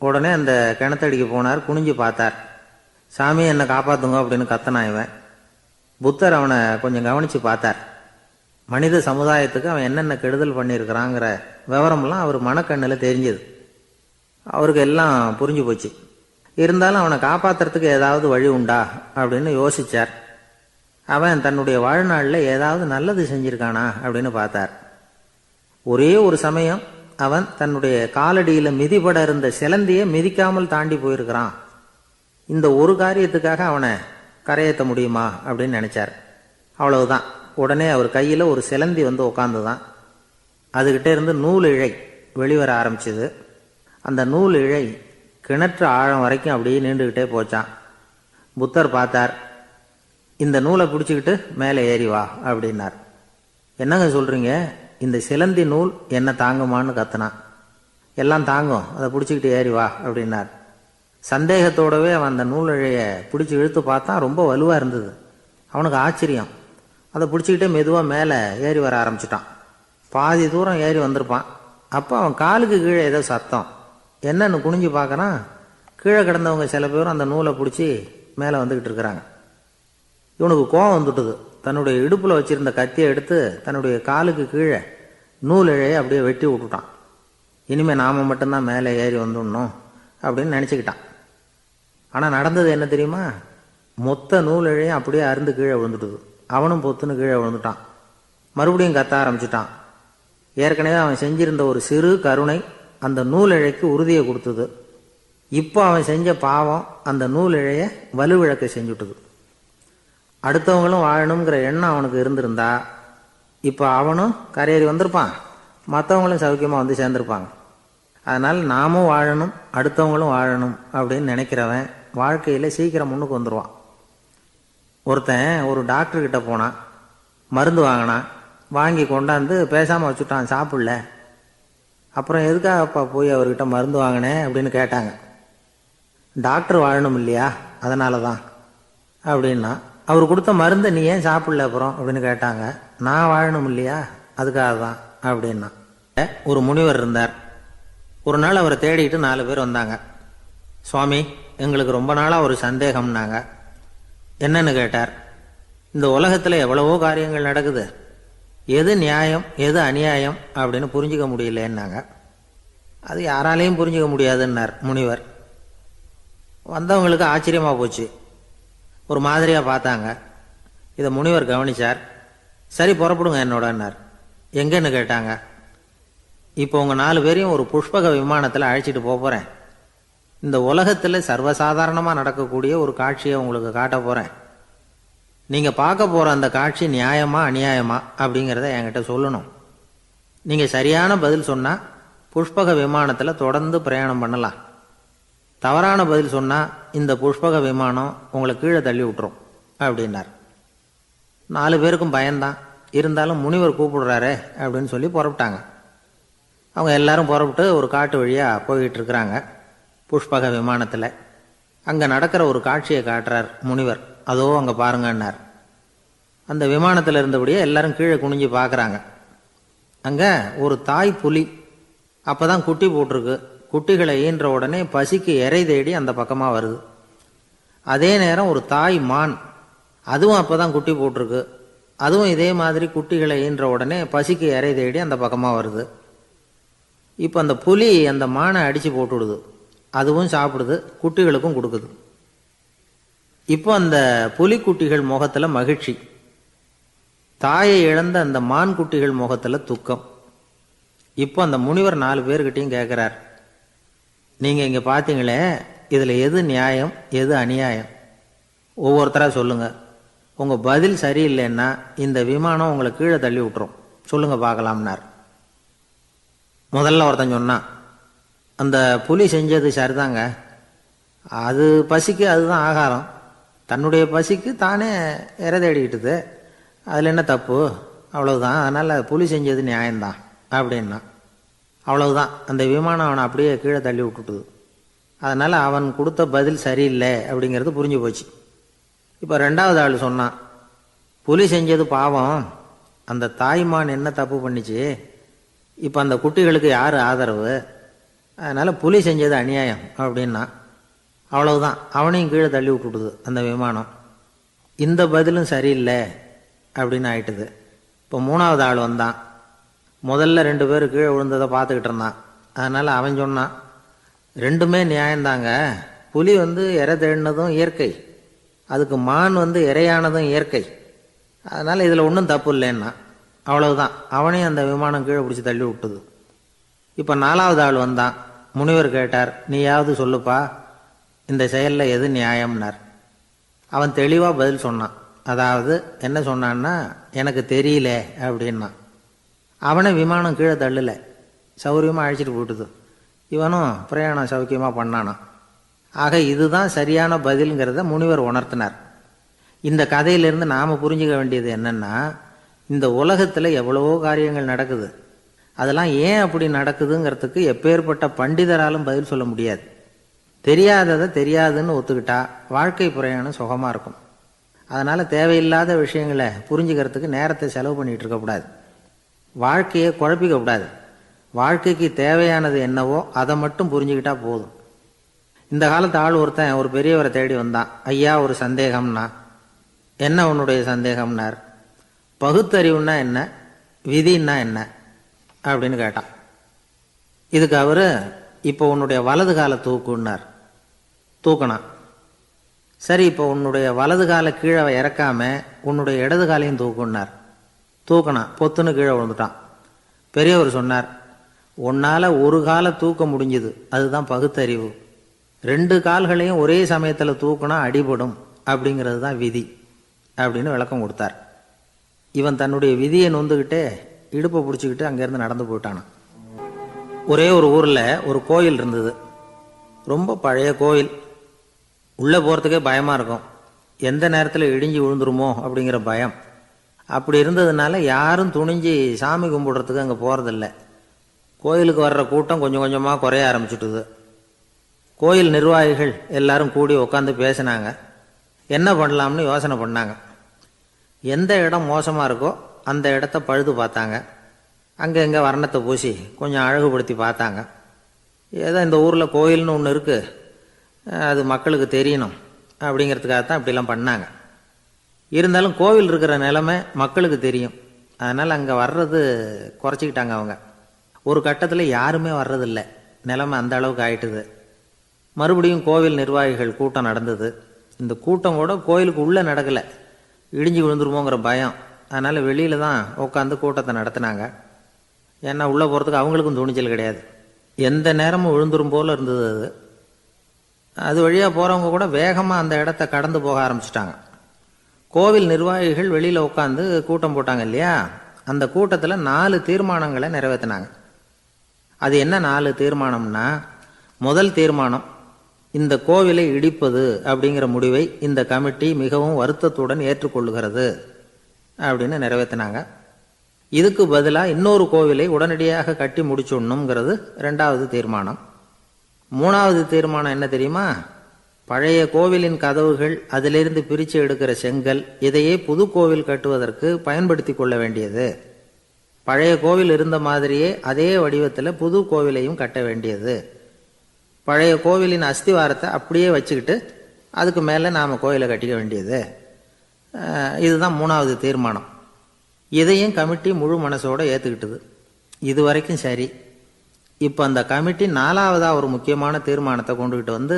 உடனே அந்த கிணத்தடிக்கு போனார். குனிஞ்சு பார்த்தார். சாமி என்னை காப்பாற்றுங்க அப்படின்னு கத்தனான் இவன். புத்தர் அவனை கொஞ்சம் கவனித்து பார்த்தார். மனித சமுதாயத்துக்கு அவன் என்னென்ன கெடுதல் பண்ணியிருக்கிறாங்கிற விவரம்லாம் அவர் மனக்கண்ணில் தெரிஞ்சது. அவருக்கு எல்லாம் புரிஞ்சு போச்சு. இருந்தாலும் அவனை காப்பாற்றுறதுக்கு ஏதாவது வழி உண்டா அப்படின்னு யோசித்தார். அவன் தன்னுடைய வாழ்நாளில் ஏதாவது நல்லது செஞ்சிருக்கானா அப்படின்னு பார்த்தார். ஒரே ஒரு சமயம் அவன் தன்னுடைய காலடியில் மிதிபட இருந்த சிலந்தியை மிதிக்காமல் தாண்டி போயிருக்கிறான். இந்த ஒரு காரியத்துக்காக அவனை கரையேற்ற முடியுமா அப்படின்னு நினைச்சார். அவ்வளவுதான். உடனே அவர் கையில் ஒரு சிலந்தி வந்து உட்காந்துதான். அதுகிட்ட இருந்து நூல் இழை வெளிவர ஆரம்பிச்சது. அந்த நூல் இழை கிணற்று ஆழம் வரைக்கும் அப்படியே நீண்டுகிட்டே போச்சான். புத்தர் பார்த்தார். இந்த நூலை பிடிச்சிக்கிட்டு மேலே ஏறி வா அப்படின்னார். என்னங்க சொல்றீங்க, இந்த சிலந்தி நூல் என்ன தாங்குமான்னு கத்துனான். எல்லாம் தாங்கும், அதை பிடிச்சிக்கிட்டு ஏறி வா அப்படின்னார். சந்தேகத்தோடவே அவன் அந்த நூல் இழையை பிடிச்சி இழுத்து பார்த்தான். ரொம்ப வலுவாக இருந்தது. அவனுக்கு ஆச்சரியம். அதை பிடிச்சிக்கிட்டே மெதுவாக மேலே ஏறி வர ஆரம்பிச்சிட்டான். பாதி தூரம் ஏறி வந்திருப்பான். அப்போ அவன் காலுக்கு கீழே ஏதோ சத்தம். என்னன்னு குனிஞ்சு பார்க்கறான். கீழே கிடந்தவங்க சில பேரும் அந்த நூலை பிடிச்சி மேலே வந்துக்கிட்டு இருக்கிறாங்க. இவனுக்கு கோபம் வந்துட்டுது. தன்னுடைய இடுப்பில் வச்சிருந்த கத்தியை எடுத்து தன்னுடைய காலுக்கு கீழே நூல் இழையை அப்படியே வெட்டி விட்டுட்டான். இனிமேல் நாம மட்டும்தான் மேலே ஏறி வந்துடணும் அப்படின்னு நினச்சிக்கிட்டான். ஆனால் நடந்தது என்ன தெரியுமா? மொத்த நூல் இழையும் அப்படியே அருந்து கீழே விழுந்துட்டுது. அவனும் பொத்துன்னு கீழே விழுந்துட்டான். மறுபடியும் கத்த ஆரம்பிச்சிட்டான். ஏற்கனவே அவன் செஞ்சிருந்த ஒரு சிறு கருணை அந்த நூல் இழைக்கு உறுதியை கொடுத்தது. இப்போ அவன் செஞ்ச பாவம் அந்த நூல் இழையை வலுவிழக்க செஞ்சுட்டுது. அடுத்தவங்களும் வாழணுங்கிற எண்ணம் அவனுக்கு இருந்திருந்தா இப்போ அவனும் கரையேறி வந்திருப்பான், மற்றவங்களும் சௌக்கியமாக வந்து சேர்ந்துருப்பாங்க. அதனால் நாமும் வாழணும், அடுத்தவங்களும் வாழணும் அப்படின்னு நினைக்கிறவன் வாழ்க்கையில் சீக்கிரம் முன்னுக்கு வந்துடுவான். ஒருத்தன் ஒரு டாக்டர்கிட்ட போனான். மருந்து வாங்கினான். வாங்கி கொண்டாந்து பேசாமல் வச்சுட்டான், சாப்பிடல. அப்புறம் எதுக்காகப்பா போய் அவர்கிட்ட மருந்து வாங்கினேன் அப்படின்னு கேட்டாங்க. டாக்டர் வாழணும் இல்லையா, அதனால தான் அப்படின்னா. அவர் கொடுத்த மருந்தை நீ ஏன் சாப்பிடல அப்புறம் அப்படின்னு கேட்டாங்க. நான் வாழணும் இல்லையா, அதுக்காக தான் அப்படின்னா. ஒரு முனிவர் இருந்தார். ஒரு நாள் அவரை தேடிட்டு 4 பேர் வந்தாங்க. சுவாமி, எங்களுக்கு ரொம்ப நாளாக ஒரு சந்தேகம்னாங்க. என்னன்னு கேட்டார். இந்த உலகத்தில் எவ்வளவோ காரியங்கள் நடக்குது, எது நியாயம் எது அநியாயம் அப்படின்னு புரிஞ்சிக்க முடியலன்னாங்க. அது யாராலையும் புரிஞ்சிக்க முடியாதுன்னார் முனிவர். வந்தவங்களுக்கு ஆச்சரியமாக போச்சு. ஒரு மாதிரியாக பார்த்தாங்க. இதை முனிவர் கவனிச்சார். சரி புறப்படுங்க என்னோடன்னார். எங்கன்னு கேட்டாங்க. இப்போ உங்கள் 4 பேரையும் ஒரு புஷ்பக விமானத்தில் அழைச்சிட்டு போகிறேன். இந்த உலகத்தில் சர்வசாதாரணமாக நடக்கக்கூடிய ஒரு காட்சியை உங்களுக்கு காட்ட போகிறேன். நீங்கள் பார்க்க போகிற அந்த காட்சி நியாயமா அநியாயமா அப்படிங்கிறத என்கிட்ட சொல்லணும். நீங்கள் சரியான பதில் சொன்னால் புஷ்பக விமானத்தில் தொடர்ந்து பிரயாணம் பண்ணலாம். தவறான பதில் சொன்னால் இந்த புஷ்பக விமானம் உங்களை கீழே தள்ளி விட்டுரும் அப்படின்னார். 4 பேருக்கும் பயந்தான். இருந்தாலும் முனிவர் கூப்பிடுறாரே அப்படின்னு சொல்லி புறப்பட்டாங்க. அவங்க எல்லாரும் புறப்பட்டு ஒரு காட்டு வழியாக போய்கிட்டு இருக்கிறாங்க புஷ்பக விமானத்தில். அங்கே நடக்கிற ஒரு காட்சியை காட்டுறார் முனிவர். அதோ அங்கே பாருங்கன்னார். அந்த விமானத்தில் இருந்தபடியே எல்லாரும் கீழே குனிஞ்சு பார்க்குறாங்க. அங்கே ஒரு தாய் புலி அப்போ தான் குட்டி போட்டிருக்கு. குட்டிகளை ஈன்ற உடனே பசிக்கு இறை தேடி அந்த பக்கமாக வருது. அதே நேரம் ஒரு தாய் மான், அதுவும் அப்போ தான் குட்டி போட்டிருக்கு. அதுவும் இதே மாதிரி குட்டிகளை ஈன்ற உடனே பசிக்கு இறை தேடி அந்த பக்கமாக வருது. இப்போ அந்த புலி அந்த மானை அடித்து போட்டுவிடுது. அதுவும் சாப்பிடுது, குட்டிகளுக்கும் கொடுக்குது. இப்போ அந்த புலிக்குட்டிகள் முகத்தில் மகிழ்ச்சி, தாயை இழந்த அந்த மான் குட்டிகள் முகத்தில் துக்கம். இப்போ அந்த முனிவர் 4 பேர்கிட்டையும் கேட்குறார். நீங்கள் இங்கே பார்த்தீங்களே, இதில் எது நியாயம் எது அநியாயம் ஒவ்வொருத்தராக சொல்லுங்கள். உங்கள் பதில் சரியில்லைன்னா இந்த விமானம் உங்களை கீழே தள்ளி விட்டுரும், சொல்லுங்கள் பார்க்கலாம்னார். முதல்ல ஒருத்தன் சொன்னான், அந்த புலி செஞ்சது சரிதாங்க, அது பசிக்கு அதுதான் ஆகாரம், தன்னுடைய பசிக்கு தானே இறை தேடிக்கிட்டுது, அதில் என்ன தப்பு, அவ்வளவுதான், அதனால் புலி செஞ்சது நியாயம்தான் அப்படின்னா. அவ்வளவுதான், அந்த விமானம் அவனை அப்படியே கீழே தள்ளி விட்டுட்டுது. அதனால் அவன் கொடுத்த பதில் சரியில்லை அப்படிங்கிறது புரிஞ்சு போச்சு. இப்போ ரெண்டாவது ஆள் சொன்னான், புலி செஞ்சது பாவம், அந்த தாய்மான் என்ன தப்பு பண்ணிச்சு, இப்போ அந்த குட்டிகளுக்கு யார் ஆதரவு, அதனால் புலி செஞ்சது அநியாயம் அப்படின்னா. அவ்வளவுதான், அவனையும் கீழே தள்ளி விட்டுடுது அந்த விமானம். இந்த பதிலும் சரியில்லை அப்படின்னு ஆயிட்டுது. இப்போ மூணாவது ஆள் வந்தான். முதல்ல 2 பேர் கீழே விழுந்ததை பார்த்துக்கிட்டு இருந்தான். அதனால் அவன் சொன்னான், ரெண்டுமே நியாயந்தாங்க, புலி இறை தேடினதும் இயற்கை, அதுக்கு மான் இரையானதும் இயற்கை, அதனால் இதில் ஒன்றும் தப்பு இல்லைன்னா. அவ்வளவுதான், அவனையும் அந்த விமானம் கீழே பிடிச்சி தள்ளி விட்டுது. இப்போ நாலாவது ஆள் வந்தான். முனிவர் கேட்டார், நீயாவது சொல்லுப்பா, இந்த செயலில் எது நியாயம்னார். அவன் தெளிவாக பதில் சொன்னான். அதாவது என்ன சொன்னான்னா, எனக்கு தெரியல அப்படின்னா. அவனை விமானம் கீழே தள்ளலை, சௌரியமாக அழைச்சிட்டு போட்டுது. இவனும் பிரயாணம் சௌக்கியமாக பண்ணானான். ஆக இதுதான் சரியான பதிலுங்கிறத முனிவர் உணர்த்தினார். இந்த கதையிலிருந்து நாம் புரிஞ்சுக்க வேண்டியது என்னென்னா, இந்த உலகத்தில் எவ்வளவோ காரியங்கள் நடக்குது, அதெல்லாம் ஏன் அப்படி நடக்குதுங்கிறதுக்கு எப்பேற்பட்ட பண்டிதராலும் பதில் சொல்ல முடியாது. தெரியாததை தெரியாதுன்னு ஒத்துக்கிட்டா வாழ்க்கை பிரயாணம் சுகமாக இருக்கும். அதனால் தேவையில்லாத விஷயங்களை புரிஞ்சுக்கிறதுக்கு நேரத்தை செலவு பண்ணிகிட்டு இருக்கக்கூடாது. வாழ்க்கையை குழப்பிக்கக்கூடாது. வாழ்க்கைக்கு தேவையானது என்னவோ அதை மட்டும் புரிஞ்சுக்கிட்டா போதும். இந்த காலத்து ஆள் ஒருத்தன் ஒரு பெரியவரை தேடி வந்தான். ஐயா, ஒரு சந்தேகம்னா. என்ன உன்னுடைய சந்தேகம்னார். பகுத்தறிவுன்னா என்ன, விதின்னா என்ன அப்படின்னு கேட்டான். இதுக்கு அவர், இப்போ உன்னுடைய வலது காலை தூக்குன்னார். தூக்கினான். சரி, இப்போ உன்னுடைய வலது காலை கீழே இறக்காம உன்னுடைய இடது காலையும் தூக்குன்னார். தூக்கினான். பொத்துன்னு கீழே விழுந்துட்டான். பெரியவர் சொன்னார், உன்னால் ஒரு காலை தூக்க முடிஞ்சுது, அதுதான் பகுத்தறிவு. 2 கால்களையும் ஒரே சமயத்தில் தூக்குனா அடிபடும், அப்படிங்கிறது தான் விதி அப்படின்னு விளக்கம் கொடுத்தார். இவன் தன்னுடைய விதியை நொந்துக்கிட்டே இடுப்பை பிடிச்சிக்கிட்டு அங்கேருந்து நடந்து போயிட்டானான். ஒரே ஒரு ஊரில் ஒரு கோயில் இருந்தது. ரொம்ப பழைய கோயில். உள்ளே போகிறதுக்கே பயமாக இருக்கும். எந்த நேரத்தில் இடிஞ்சு விழுந்துருமோ அப்படிங்கிற பயம். அப்படி இருந்ததுனால யாரும் துணிஞ்சு சாமி கும்பிடுறதுக்கு அங்கே போகிறதில்ல. கோயிலுக்கு வர்ற கூட்டம் கொஞ்சம் கொஞ்சமாக குறைய ஆரம்பிச்சுட்டுது. கோயில் நிர்வாகிகள் எல்லாரும் கூடி உட்காந்து பேசினாங்க. என்ன பண்ணலாம்னு யோசனை பண்ணாங்க. எந்த இடம் மோசமாக இருக்கோ அந்த இடத்த பழுது பார்த்தாங்க. அங்கே எங்கே வர்ணத்தை பூசி கொஞ்சம் அழகுபடுத்தி பார்த்தாங்க. ஏதோ இந்த ஊரில் கோயில்னு ஒன்று இருக்குது, அது மக்களுக்கு தெரியணும் அப்படிங்கிறதுக்காகத்தான் இப்படிலாம் பண்ணாங்க. இருந்தாலும் கோவில் இருக்கிற நிலைமை மக்களுக்கு தெரியும். அதனால் அங்கே வர்றது குறைச்சிக்கிட்டாங்க அவங்க. ஒரு கட்டத்தில் யாருமே வர்றதில்லை. நிலைமை அந்த அளவுக்கு ஆயிட்டுது. மறுபடியும் கோவில் நிர்வாகிகள் கூட்டம் நடந்தது. இந்த கூட்டம் கூட கோயிலுக்கு உள்ளே நடக்கலை, இடிஞ்சு விழுந்துருமோங்கிற பயம். அதனால் வெளியில் தான் உட்காந்து கூட்டத்தை நடத்தினாங்க. ஏன்னா உள்ளே போகிறதுக்கு அவங்களுக்கும் துணிச்சல் கிடையாது. எந்த நேரமும் விழுந்துரும் போல் இருந்தது அது. அது வழியாக போகிறவங்க கூட வேகமாக அந்த இடத்த கடந்து போக ஆரம்பிச்சிட்டாங்க. கோவில் நிர்வாகிகள் வெளியில் உட்காந்து கூட்டம் போட்டாங்க இல்லையா, அந்த கூட்டத்தில் 4 தீர்மானங்களை நிறைவேற்றினாங்க. அது என்ன 4 தீர்மானம்னா, முதல் தீர்மானம், இந்த கோவிலை இடிப்பது அப்படிங்கிற முடிவை இந்த கமிட்டி மிகவும் வருத்தத்துடன் ஏற்றுக்கொள்ளுகிறது அப்படின்னு நிறைவேற்றினாங்க. இதுக்கு பதிலாக இன்னொரு கோவிலை உடனடியாக கட்டி முடிச்சுடணுங்கிறது 2வது தீர்மானம். 3வது தீர்மானம் என்ன தெரியுமா, பழைய கோவிலின் கதவுகள், அதிலிருந்து பிரித்து எடுக்கிற செங்கல், இதையே புது கோவில் கட்டுவதற்கு பயன்படுத்தி கொள்ள வேண்டியது. பழைய கோவில் இருந்த மாதிரியே அதே வடிவத்தில் புது கோவிலையும் கட்ட வேண்டியது. பழைய கோவிலின் அஸ்திவாரத்தை அப்படியே வச்சுக்கிட்டு அதுக்கு மேலே நாம் கோயிலை கட்டிக்க வேண்டியது. இதுதான் 3வது தீர்மானம். இதையும் கமிட்டி முழு மனசோடு ஏற்றுக்கிட்டது. இது வரைக்கும் சரி. இப்போ அந்த கமிட்டி 4வதாக ஒரு முக்கியமான தீர்மானத்தை கொண்டுகிட்டு வந்து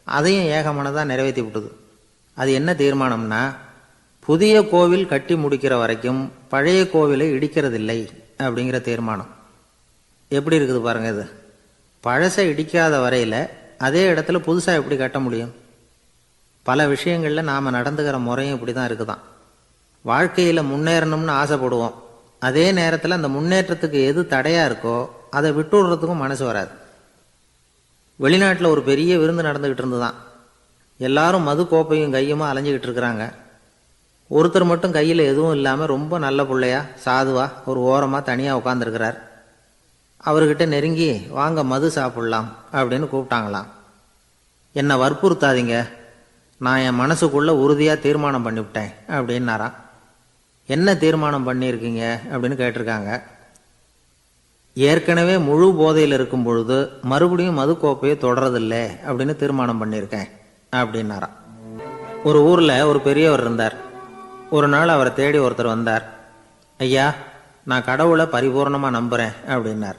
அதையும் ஏகமனதாக நிறைவேற்றி விட்டது. அது என்ன தீர்மானம்னா, புதிய கோவில் கட்டி முடிக்கிற வரைக்கும் பழைய கோவிலை இடிக்கிறதில்லை அப்படிங்கிற தீர்மானம். எப்படி இருக்குது பாருங்க இது. பழசை இடிக்காத வரையில் அதே இடத்துல புதுசாக எப்படி கட்ட முடியும்? பல விஷயங்களில் நாம் நடந்துக்கிற முறையும் இப்படி தான் இருக்குதான். வாழ்க்கையில் முன்னேறணும்னு ஆசைப்படுவோம். அதே நேரத்தில் அந்த முன்னேற்றத்துக்கு எது தடையாக இருக்கோ அதை விட்டுடுறதுக்கும் மனசு வராது. வெளிநாட்டில் ஒரு பெரிய விருந்து நடந்துக்கிட்டு இருந்துதான். எல்லாரும் மது கோப்பையும் கையுமா அலைஞ்சிக்கிட்டு இருக்கிறாங்க. ஒருத்தர் மட்டும் கையில் எதுவும் இல்லாமல் ரொம்ப நல்ல பிள்ளையா சாதுவா ஒரு ஓரமாக தனியாக உட்காந்துருக்கிறார். அவர்கிட்ட நெருங்கி, வாங்க மது சாப்பிடலாம் அப்படின்னு கூப்பிட்டாங்களாம். என்னை வற்புறுத்தாதீங்க, நான் என் மனசுக்குள்ள உறுதியாக தீர்மானம் பண்ணிவிட்டேன் அப்படின்னாராம். என்ன தீர்மானம் பண்ணியிருக்கீங்க அப்படின்னு கேட்டிருக்காங்க. ஏற்கனவே முழு போதையில் இருக்கும் பொழுது மறுபடியும் மது கோப்பையை தொடரதில்லை அப்படின்னு தீர்மானம் பண்ணியிருக்கேன் அப்படின்னாராம். ஒரு ஊரில் ஒரு பெரியவர் இருந்தார். ஒரு நாள் அவரை தேடி ஒருத்தர் வந்தார். ஐயா, நான் கடவுளை பரிபூர்ணமாக நம்புகிறேன் அப்படின்னார்.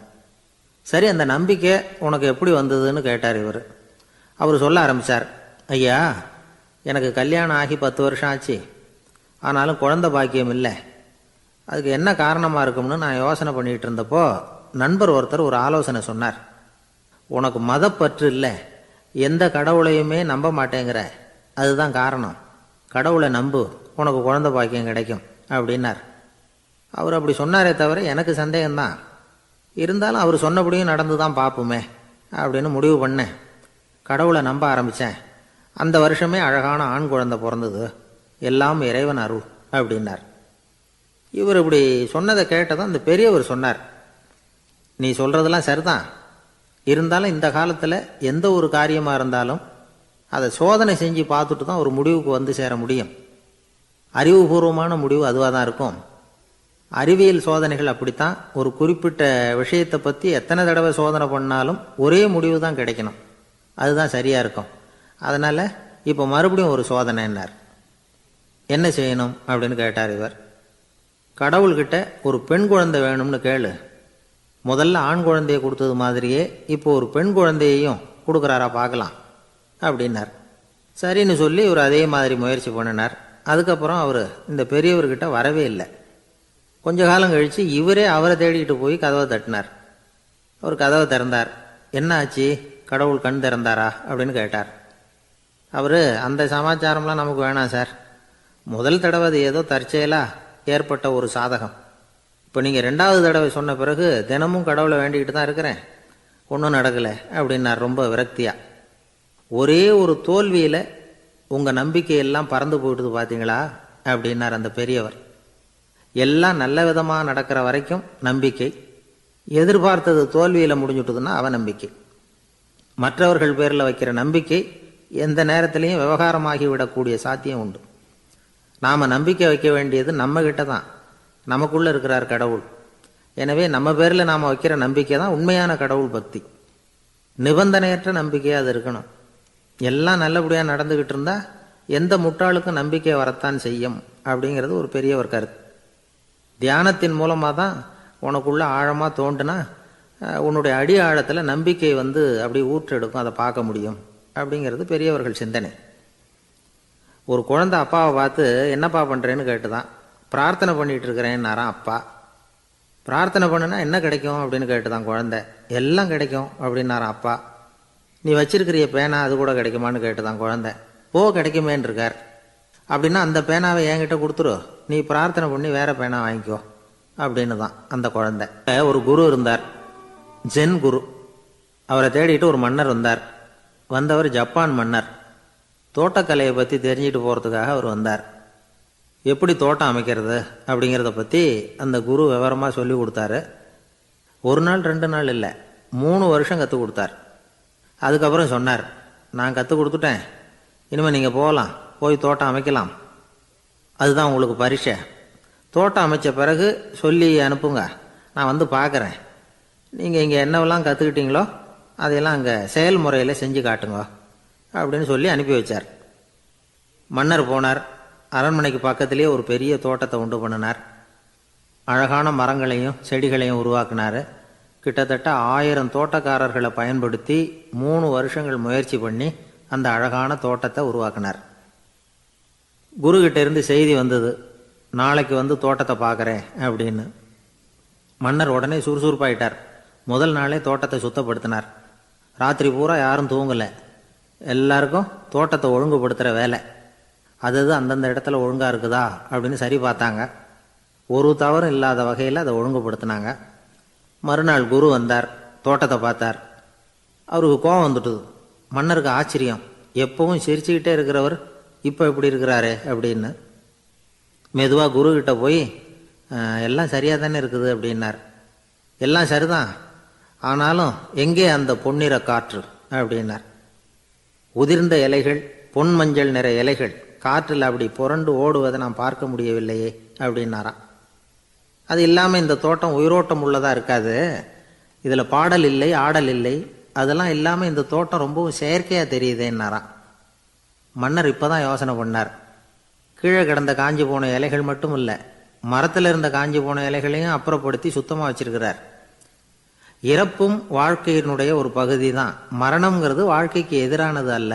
சரி, அந்த நம்பிக்கை உனக்கு எப்படி வந்ததுன்னு கேட்டார் இவர். அவர் சொல்ல ஆரம்பித்தார். ஐயா, எனக்கு கல்யாணம் ஆகி 10 வருஷம் ஆச்சு. ஆனாலும் குழந்தை பாக்கியம் இல்லை. அதுக்கு என்ன காரணமாக இருக்கும்னு நான் யோசனை பண்ணிகிட்டு இருந்தப்போ நண்பர் ஒருத்தர் ஒரு ஆலோசனை சொன்னார். உனக்கு மதப்பற்று இல்லை, எந்த கடவுளையுமே நம்ப மாட்டேங்கிற, அதுதான் காரணம். கடவுளை நம்பு, உனக்கு குழந்தை பாக்கியம் கிடைக்கும் அப்படின்னார். அவர் அப்படி சொன்னாரே தவிர எனக்கு சந்தேகம்தான். இருந்தாலும் அவர் சொன்னபடியும் நடந்து தான் பார்ப்போமே அப்படின்னு முடிவு பண்ணேன். கடவுளை நம்ப ஆரம்பித்தேன். அந்த வருஷமே அழகான ஆண் குழந்தை பிறந்தது. எல்லாம் இறைவன் அருள் அப்படின்னார். இவர் இப்படி சொன்னதை கேட்டதும் அந்த பெரியவர் சொன்னார், நீ சொல்கிறதெல்லாம் சரிதான். இருந்தாலும் இந்த காலத்தில் எந்த ஒரு காரியமாக இருந்தாலும் அதை சோதனை செஞ்சு பார்த்துட்டு தான் ஒரு முடிவுக்கு வந்து சேர முடியும். அறிவுபூர்வமான முடிவு அதுவாக தான் இருக்கும். அறிவியல் சோதனைகள் அப்படித்தான். ஒரு குறிப்பிட்ட விஷயத்தை பற்றி எத்தனை தடவை சோதனை பண்ணாலும் ஒரே முடிவு தான் கிடைக்கணும். அதுதான் சரியாக இருக்கும். அதனால் இப்போ மறுபடியும் ஒரு சோதனைன்னார். என்ன செய்யணும் அப்படின்னு கேட்டார் இவர். கடவுள்கிட்ட ஒரு பெண் குழந்தை வேணும்னு கேளு. முதல்ல ஆண் குழந்தையை கொடுத்தது மாதிரியே இப்போ ஒரு பெண் குழந்தையையும் கொடுக்குறாரா பார்க்கலாம் அப்படின்னார். சரின்னு சொல்லி இவர் அதே மாதிரி முயற்சி பண்ணினார். அதுக்கப்புறம் அவர் இந்த பெரியவர்கிட்ட வரவே இல்லை. கொஞ்ச காலம் கழித்து இவரே அவரை தேடிக்கிட்டு போய் கதவை தட்டினார். அவர் கதவை திறந்தார். என்ன ஆச்சு, கடவுள் கண் திறந்தாரா அப்படின்னு கேட்டார். அவர், அந்த சமாச்சாரம்லாம் நமக்கு வேணாம் சார். முதல் தடவை அது ஏதோ தற்செயலாக ஏற்பட்ட ஒரு சாதகம். இப்போ நீங்கள் 2வது தடவை சொன்ன பிறகு தினமும் கடவுளை வேண்டிக்கிட்டு தான் இருக்கிறேன், ஒன்றும் நடக்கலை அப்படின்னார் ரொம்ப விரக்தியாக. ஒரே ஒரு தோல்வியில் உங்கள் நம்பிக்கையெல்லாம் பறந்து போயிடுது பார்த்தீங்களா அப்படின்னார் அந்த பெரியவர். எல்லாம் நல்ல விதமாக நடக்கிற வரைக்கும் நம்பிக்கை, எதிர்பார்த்தது தோல்வியில் முடிஞ்சுட்டுதுன்னா அவநம்பிக்கை. மற்றவர்கள் பேரில் வைக்கிற நம்பிக்கை எந்த நேரத்திலையும் விவகாரமாகி விடக்கூடிய சாத்தியம் உண்டு. நாம் நம்பிக்கை வைக்க வேண்டியது நம்மகிட்ட தான். நமக்குள்ளே இருக்கிறார் கடவுள். எனவே நம்ம பேரில் நாம் வைக்கிற நம்பிக்கை தான் உண்மையான கடவுள் பக்தி. நிபந்தனையற்ற நம்பிக்கையாக அது இருக்கணும். எல்லாம் நல்லபடியாக நடந்துக்கிட்டு இருந்தால் எந்த முட்டாளுக்கும் நம்பிக்கை வரத்தான் செய்யும் அப்படிங்கிறது ஒரு பெரிய ஒரு கருத்து. தியானத்தின் மூலமாக தான் உனக்குள்ள ஆழமாக தோண்டுனா உன்னுடைய அடி ஆழத்தில் நம்பிக்கை வந்து அப்படி ஊற்றெடுக்கும், அதை பார்க்க முடியும் அப்படிங்கிறது பெரியவர்கள் சிந்தனை. ஒரு குழந்தை அப்பாவை பார்த்து என்னப்பா பண்ணுறேன்னு கேட்டுதான். பிரார்த்தனை பண்ணிகிட்டு இருக்கிறேன்னாராம் அப்பா. பிரார்த்தனை பண்ணுனா என்ன கிடைக்கும் அப்படின்னு கேட்டுதான் குழந்தை. எல்லாம் கிடைக்கும் அப்படின்னாராம் அப்பா. நீ வச்சிருக்கிறிய பேனா அது கூட கிடைக்குமான்னு கேட்டுதான் குழந்தை. கிடைக்குமேன்னு இருக்கார். அப்படின்னா அந்த பேனாவை என்கிட்ட கொடுத்துரு, நீ பிரார்த்தனை பண்ணி வேற பேனா வாங்கிக்கோ அப்படின்னு தான் அந்த குழந்தை. ஒரு குரு இருந்தார், ஜென் குரு. அவரை தேடிட்டு ஒரு மன்னர் வந்தார். வந்தவர் ஜப்பான் மன்னர். தோட்டக்கலையை பற்றி தெரிஞ்சுட்டு போகிறதுக்காக அவர் வந்தார். எப்படி தோட்டம் அமைக்கிறது அப்படிங்கிறத பற்றி அந்த குரு விவரமாக சொல்லி கொடுத்தாரு. 1 நாள் 2 நாள் இல்லை, 3 வருஷம் கற்றுக் கொடுத்தார். அதுக்கப்புறம் சொன்னார், நான் கற்றுக் கொடுத்துட்டேன், இனிமேல் நீங்கள் போகலாம், போய் தோட்டம் அமைக்கலாம். அதுதான் உங்களுக்கு பரீட்சை. தோட்டம் அமைச்ச பிறகு சொல்லி அனுப்புங்க, நான் வந்து பார்க்குறேன். நீங்கள் இங்கே என்னவெல்லாம் கற்றுக்கிட்டீங்களோ அதையெல்லாம் அங்கே செயல்முறையில் செஞ்சு காட்டுங்க அப்படின்னு சொல்லி அனுப்பி வச்சார். மன்னர் போனார். அரண்மனைக்கு பக்கத்திலேயே ஒரு பெரிய தோட்டத்தை உண்டு பண்ணினார். அழகான மரங்களையும் செடிகளையும் உருவாக்கினார். கிட்டத்தட்ட 1000 தோட்டக்காரர்களை பயன்படுத்தி 3 வருஷங்கள் முயற்சி பண்ணி அந்த அழகான தோட்டத்தை உருவாக்கினார். குருக்கிட்ட இருந்து செய்தி வந்தது, நாளைக்கு வந்து தோட்டத்தை பார்க்குறேன் அப்படின்னு. மன்னர் உடனே சுறுசுறுப்பாயிட்டார். முதல் நாளே தோட்டத்தை சுத்தப்படுத்தினார். ராத்திரி பூரா யாரும் தூங்கலை. எல்லாருக்கும் தோட்டத்தை ஒழுங்குபடுத்துகிற வேலை. அது அந்தந்த இடத்துல ஒழுங்காக இருக்குதா அப்படின்னு சரி பார்த்தாங்க. ஒரு தவறும் இல்லாத வகையில் அதை ஒழுங்குபடுத்தினாங்க. மறுநாள் குரு வந்தார், தோட்டத்தை பார்த்தார். அவருக்கு கோபம் வந்துட்டுது. மன்னருக்கு ஆச்சரியம், எப்பவும் சிரிச்சுக்கிட்டே இருக்கிறவர் இப்போ இப்படி இருக்கிறாரே அப்படின்னு. மெதுவாக குருக்கிட்ட போய் எல்லாம் சரியாக தானே இருக்குது அப்படின்னார். எல்லாம் சரிதான், ஆனாலும் எங்கே அந்த பொன்னிற காற்று அப்படின்னார். உதிர்ந்த இலைகள், பொன் மஞ்சள் நிற இலைகள் காற்றில் அப்படி புரண்டு ஓடுவதை நான் பார்க்க முடியவில்லையே அப்படின்னாராம். அது இல்லாமல் இந்த தோட்டம் உயிரோட்டம் உள்ளதாக இருக்காது, இதில் பாடல் இல்லை ஆடல் இல்லை, அதெல்லாம் இல்லாமல் இந்த தோட்டம் ரொம்பவும் செயற்கையாக தெரியுதுன்னாராம். மன்னர் இப்போ தான் யோசனை பண்ணார். கீழே கிடந்த காஞ்சி போன இலைகள் மட்டும் இல்லை, மரத்தில் இருந்த காஞ்சி போன இலைகளையும் அப்புறப்படுத்தி சுத்தமாக வச்சிருக்கிறார். இறப்பும் வாழ்க்கையினுடைய ஒரு பகுதி தான். மரணம்ங்கிறது வாழ்க்கைக்கு எதிரானது அல்ல,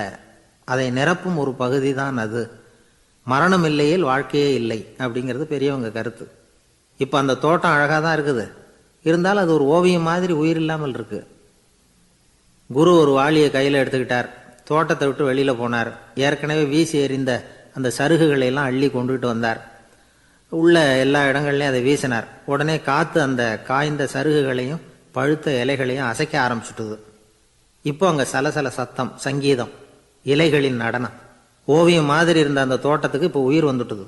அதை நிரப்பும் ஒரு பகுதி தான் அது. மரணம் இல்லையில் வாழ்க்கையே இல்லை அப்படிங்கிறது பெரியவங்க கருத்து. இப்போ அந்த தோட்டம் அழகாக தான் இருக்குது, இருந்தாலும் அது ஒரு ஓவியம் மாதிரி உயிர் இல்லாமல் இருக்கு. குரு ஒரு வாளியை கையில் எடுத்துக்கிட்டார், தோட்டத்தை விட்டு வெளியில் போனார். ஏற்கனவே வீசி எறிந்த அந்த சருகுகளை எல்லாம் அள்ளி கொண்டுகிட்டு வந்தார். உள்ள எல்லா இடங்கள்லையும் அதை வீசினார். உடனே காற்று அந்த காய்ந்த சருகுகளையும் பழுத்த இலைகளையும் அசைக்க ஆரம்பிச்சுட்டுது. இப்போ அங்கே சலசல சத்தம், சங்கீதம், இலைகளின் நடனம், ஓவியம் மாதிரி இருந்த அந்த தோட்டத்துக்கு இப்போ உயிர் வந்துட்டுது.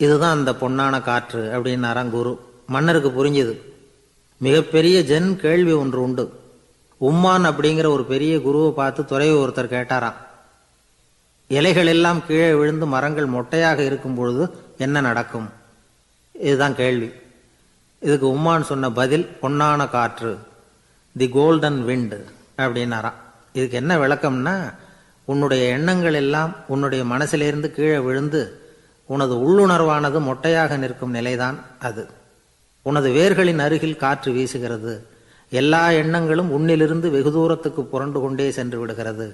இதுதான் அந்த பொன்னான காற்று அப்படின்னாராம் குரு. மன்னருக்கு புரிஞ்சுது. மிகப்பெரிய ஜென் கேள்வி ஒன்று உண்டு. உம்மான் அப்படிங்கிற ஒரு பெரிய குருவை பார்த்து துறவி ஒருத்தர் கேட்டாராம், இலைகள் எல்லாம் கீழே விழுந்து மரங்கள் மொட்டையாக இருக்கும் பொழுது என்ன நடக்கும்? இதுதான் கேள்வி. இதுக்கு உம்மான் சொன்ன பதில் பொன்னான காற்று, தி கோல்டன் விண்ட் அப்படின்னாராம். இதுக்கு என்ன விளக்கம்னா, உன்னுடைய எண்ணங்கள் எல்லாம் உன்னுடைய மனசிலிருந்து கீழே விழுந்து உனது உள்ளுணர்வானது மொட்டையாக நிற்கும் நிலைதான் அது. உனது வேர்களின் அருகில் காற்று வீசுகிறது. எல்லா எண்ணங்களும் உன்னிலிருந்து வெகு தூரத்துக்கு புரண்டு கொண்டே சென்று விடுகிறது.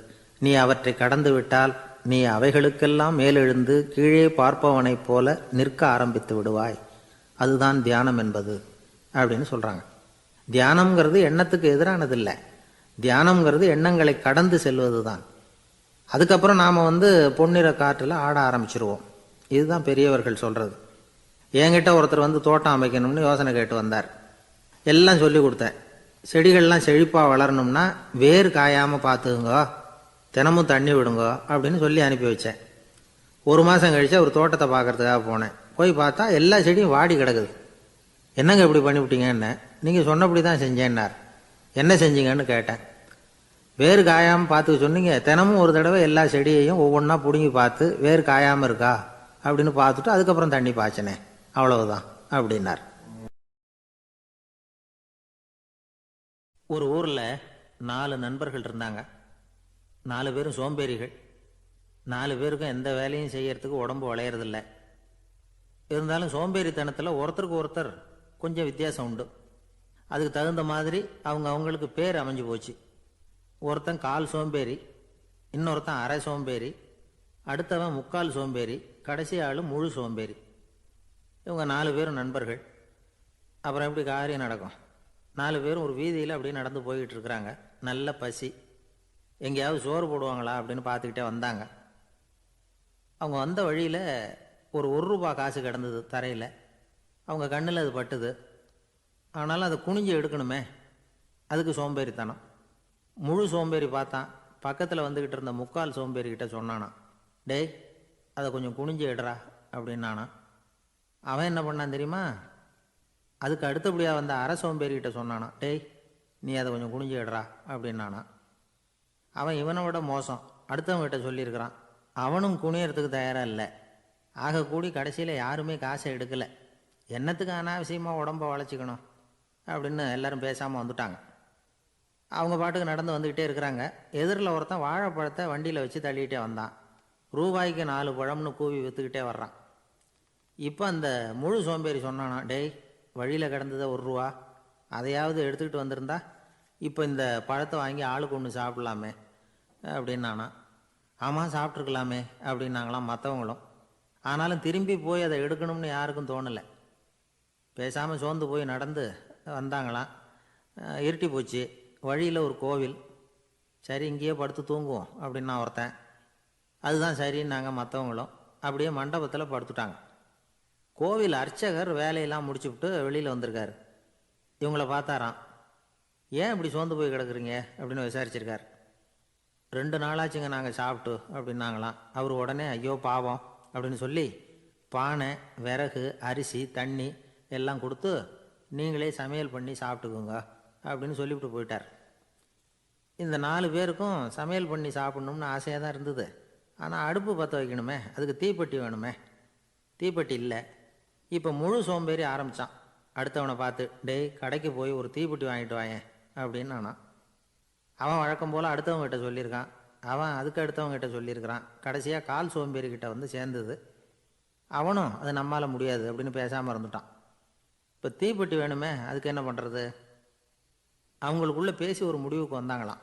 நீ அவற்றை கடந்து விட்டால் நீ அவைகளுக்கெல்லாம் மேலெழுந்து கீழே பார்ப்பவனைப் போல நிற்க ஆரம்பித்து விடுவாய். அதுதான் தியானம் என்பது அப்படின்னு சொல்றாங்க. தியானம்ங்கிறது எண்ணத்துக்கு எதிரானதில்லை, தியானம்ங்கிறது எண்ணங்களை கடந்து செல்வது தான். அதுக்கப்புறம் நாம் பொன்னிற காற்றில் ஆட ஆரம்பிச்சிருவோம். இதுதான் பெரியவர்கள் சொல்றது. என்கிட்ட ஒருத்தர் தோட்டம் அமைக்கணும்னு யோசனை கேட்டு வந்தார். எல்லாம் சொல்லி கொடுத்தேன். செடிகள்லாம் செழிப்பாக வளரணும்னா வேர் காயாமல் பார்த்துக்குங்க, தினமும் தண்ணி விடுங்க அப்படின்னு சொல்லி அனுப்பி வச்சேன். ஒரு மாதம் கழிச்சு அவர் தோட்டத்தை பார்க்கறதுக்காக போனேன். போய் பார்த்தா எல்லா செடியும் வாடி கிடக்குது. என்னங்க இப்படி பண்ணிவிட்டீங்கன்னு. நீங்கள் சொன்னபடி தான் செஞ்சேன்னார். என்ன செஞ்சீங்கன்னு கேட்டேன். வேர் காயாமல் பார்த்துக்க சொன்னீங்க, தினமும் ஒரு தடவை எல்லா செடியையும் ஒவ்வொன்றா பிடுங்கி பார்த்து வேர் காயாமல் இருக்கா அப்படின்னு பார்த்துட்டு அதுக்கப்புறம் தண்ணி பாய்ச்சினேன், அவ்வளவுதான் அப்படின்னார். ஒரு ஊரில் 4 நண்பர்கள் இருந்தாங்க. 4 பேரும் சோம்பேறிகள். 4 பேருக்கும் எந்த வேலையும் செய்யறதுக்கு உடம்பு வளையறதில்ல. இருந்தாலும் சோம்பேறித்தனத்தில் ஒருத்தருக்கு ஒருத்தர் கொஞ்சம் வித்தியாசம் உண்டு. அதுக்கு தகுந்த மாதிரி அவங்களுக்கு பேர் அமைஞ்சு போச்சு. ஒருத்தன் கால் சோம்பேறி, இன்னொருத்தன் அரை சோம்பேறி, அடுத்தவன் முக்கால் சோம்பேறி, கடைசி ஆள் முழு சோம்பேறி. இவங்க 4 பேரும் நண்பர்கள். அப்புறம் எப்படி காரியம் நடக்கும்? 4 பேரும் ஒரு வீதியில் அப்படியே நடந்து போய்கிட்டு இருக்கிறாங்க. நல்ல பசி. எங்கேயாவது சோறு போடுவாங்களா அப்படின்னு பார்த்துக்கிட்டே வந்தாங்க. அவங்க வந்த வழியில் ஒரு ரூபா காசு கிடந்தது தரையில். அவங்க கண்ணில் அது பட்டுது. ஆனாலும் அதை குனிஞ்சு எடுக்கணுமே, அதுக்கு சோம்பேறித்தனம். முழு சோம்பேறி பார்த்தான். பக்கத்தில் வந்துக்கிட்டு இருந்த முக்கால் சோம்பேறிக்கிட்ட சொன்னானா, டேய் அதை கொஞ்சம் குனிஞ்சு எடுறா அப்படின்னானா. அவன் என்ன பண்ணான் தெரியுமா? அதுக்கு அடுத்தபடியாக வந்த அரை சோம்பேறிக்கிட்ட சொன்னானா, டேய் நீ அதை கொஞ்சம் குனிஞ்சு எடுறா அப்படின்னானா. அவன் இவனை விட மோசம், அடுத்தவங்கிட்ட சொல்லியிருக்கிறான். அவனும் குனியறதுக்கு தயாராக இல்லை. ஆக கூடி கடைசியில் யாருமே காசை எடுக்கலை. என்னத்துக்கு அனாவசியமாக உடம்பை வளைச்சிக்கணும் அப்படின்னு எல்லாரும் பேசாமல் வந்துட்டாங்க. அவங்க பாட்டுக்கு நடந்து வந்துக்கிட்டே இருக்கிறாங்க. எதிரில் ஒருத்தன் வாழைப்பழத்தை வண்டியில் வச்சு தள்ளிக்கிட்டே வந்தான். ரூபாய்க்கு 4 பழம்னு கூவி விற்றுக்கிட்டே வர்றான். இப்போ அந்த முழு சோம்பேறி சொன்னானா, டேய் வழியில் கிடந்ததை ரூபா, அதையாவது எடுத்துக்கிட்டு வந்திருந்தா இப்போ இந்த பழத்தை வாங்கி ஆளுக்கு ஒன்று சாப்பிட்லாமே அப்படின்னானா. ஆமாம் சாப்பிட்ருக்கலாமே அப்படின்னாங்களாம் மற்றவங்களும். ஆனாலும் திரும்பி போய் அதை எடுக்கணும்னு யாருக்கும் தோணலை. பேசாமல் சோர்ந்து போய் நடந்து வந்தாங்களாம். இருட்டி போச்சு. வழியில் ஒரு கோவில். சரி இங்கேயே படுத்து தூங்குவோம் அப்படின்னா ஒருத்தன். அதுதான் சரின்னாங்க மற்றவங்களும். அப்படியே மண்டபத்தில் படுத்துட்டாங்க. கோவில் அர்ச்சகர் வேலையெல்லாம் முடிச்சுவிட்டு வெளியில் வந்திருக்காரு. இவங்கள பார்த்தாராம். ஏன் இப்படி சோர்ந்து போய் கிடக்குறீங்க அப்படின்னு விசாரிச்சிருக்கார். 2 நாளாச்சுங்க நாங்கள் சாப்பிட்டு அப்படின்னாங்களாம். அவர் உடனே ஐயோ பாவம் அப்படின்னு சொல்லி பானை, விறகு, அரிசி, தண்ணி எல்லாம் கொடுத்து நீங்களே சமையல் பண்ணி சாப்பிட்டுக்குங்க அப்படின்னு சொல்லிவிட்டு போயிட்டார். இந்த 4 பேருக்கும் சமையல் பண்ணி சாப்பிட்ணும்னு ஆசையாக தான் இருந்தது. ஆனால் அடுப்பு பற்ற வைக்கணுமே, அதுக்கு தீப்பெட்டி வேணுமே, தீப்பெட்டி இல்லை. இப்போ முழு சோம்பேறி ஆரம்பித்தான். அடுத்தவனை பார்த்து, டேய் கடைக்கு போய் ஒரு தீப்பெட்டி வாங்கிட்டு வாயேன் அப்படின்னு நானான். அவன் வழக்கம் போல் அடுத்தவங்ககிட்ட சொல்லியிருக்கான், அவன் அதுக்கு அடுத்தவங்ககிட்ட சொல்லியிருக்கிறான். கடைசியாக கால் சோம்பேறிக்கிட்ட வந்து சேர்ந்தது. அவனும் அது நம்மால் முடியாது அப்படின்னு பேசாமல் இருந்துட்டான். இப்போ தீப்பெட்டி வேணுமே, அதுக்கு என்ன பண்ணுறது? அவங்களுக்குள்ளே பேசி ஒரு முடிவுக்கு வந்தாங்களாம்.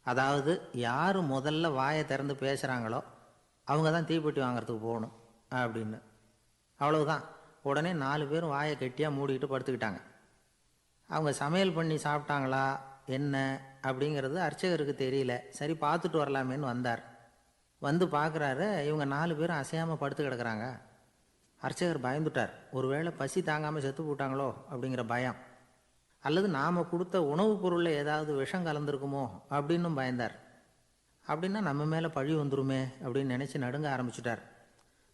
அதாவது யார் முதல்ல வாயை திறந்து பேசுகிறாங்களோ அவங்க தான் தீப்பெட்டி வாங்கிறதுக்கு போகணும் அப்படின்னு. அவ்வளவுதான். உடனே 4 பேரும் வாயை கெட்டியாக மூடிக்கிட்டு படுத்துக்கிட்டாங்க. அவங்க சமையல் பண்ணி சாப்பிட்டாங்களா என்ன அப்படிங்கிறது அர்ச்சகருக்கு தெரியல. சரி பார்த்துட்டு வரலாமேன்னு வந்தார். வந்து பார்க்குறாரு, இவங்க 4 பேரும் அசையாமல் படுத்து கிடக்குறாங்க. அர்ச்சகர் பயந்துட்டார். ஒருவேளை பசி தாங்காமல் செத்து போட்டாங்களோ அப்படிங்கிற பயம், அல்லது நாம் கொடுத்த உணவுப் பொருளில் ஏதாவது விஷம் கலந்துருக்குமோ அப்படின்னும் பயந்தார். அப்படின்னா நம்ம மேலே பழி வந்துருமே அப்படின்னு நினச்சி நடுங்க ஆரம்பிச்சுட்டார்.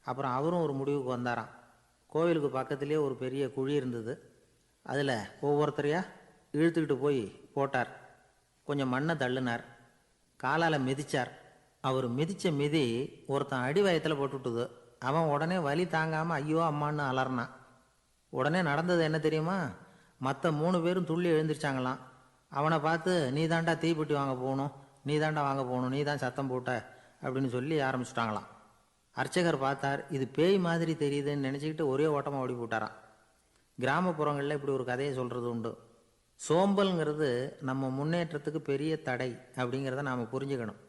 அப்புறம் அவரும் ஒரு முடிவுக்கு வந்தாராம். கோவிலுக்கு பக்கத்துலேயே ஒரு பெரிய குழி இருந்தது. அதில் ஒவ்வொருத்தரையாக இழுத்துக்கிட்டு போய் போட்டார். கொஞ்சம் மண்ணை தள்ளினார், காலால் மிதித்தார். அவர் மிதித்த மிதி ஒருத்தன் அடி வயத்தில் போட்டுவிட்டுது. அவன் உடனே வலி தாங்காமல் ஐயோ அம்மான்னு அலறினான். உடனே நடந்தது என்ன தெரியுமா? மற்ற 3 பேரும் துள்ளி எழுந்திரிச்சாங்களாம். அவனை பார்த்து, நீ தாண்டா தீப்பெட்டி வாங்க போகணும், நீ தாண்டா வாங்க போகணும், நீ தான் சத்தம் போட்ட அப்படின்னு சொல்லி ஆரம்பிச்சிட்டாங்களாம். அர்ச்சகர் பார்த்தார், இது பேய் மாதிரி தெரியுதுன்னு நினச்சிக்கிட்டு ஒரே ஓட்டமாக ஓடி போட்டாராம். கிராமப்புறங்களில் இப்படி ஒரு கதையை சொல்கிறது உண்டு. சோம்பல்ங்கிறது நம்ம முன்னேற்றத்துக்கு பெரிய தடை அப்படிங்கிறத நாம் புரிஞ்சுக்கணும்.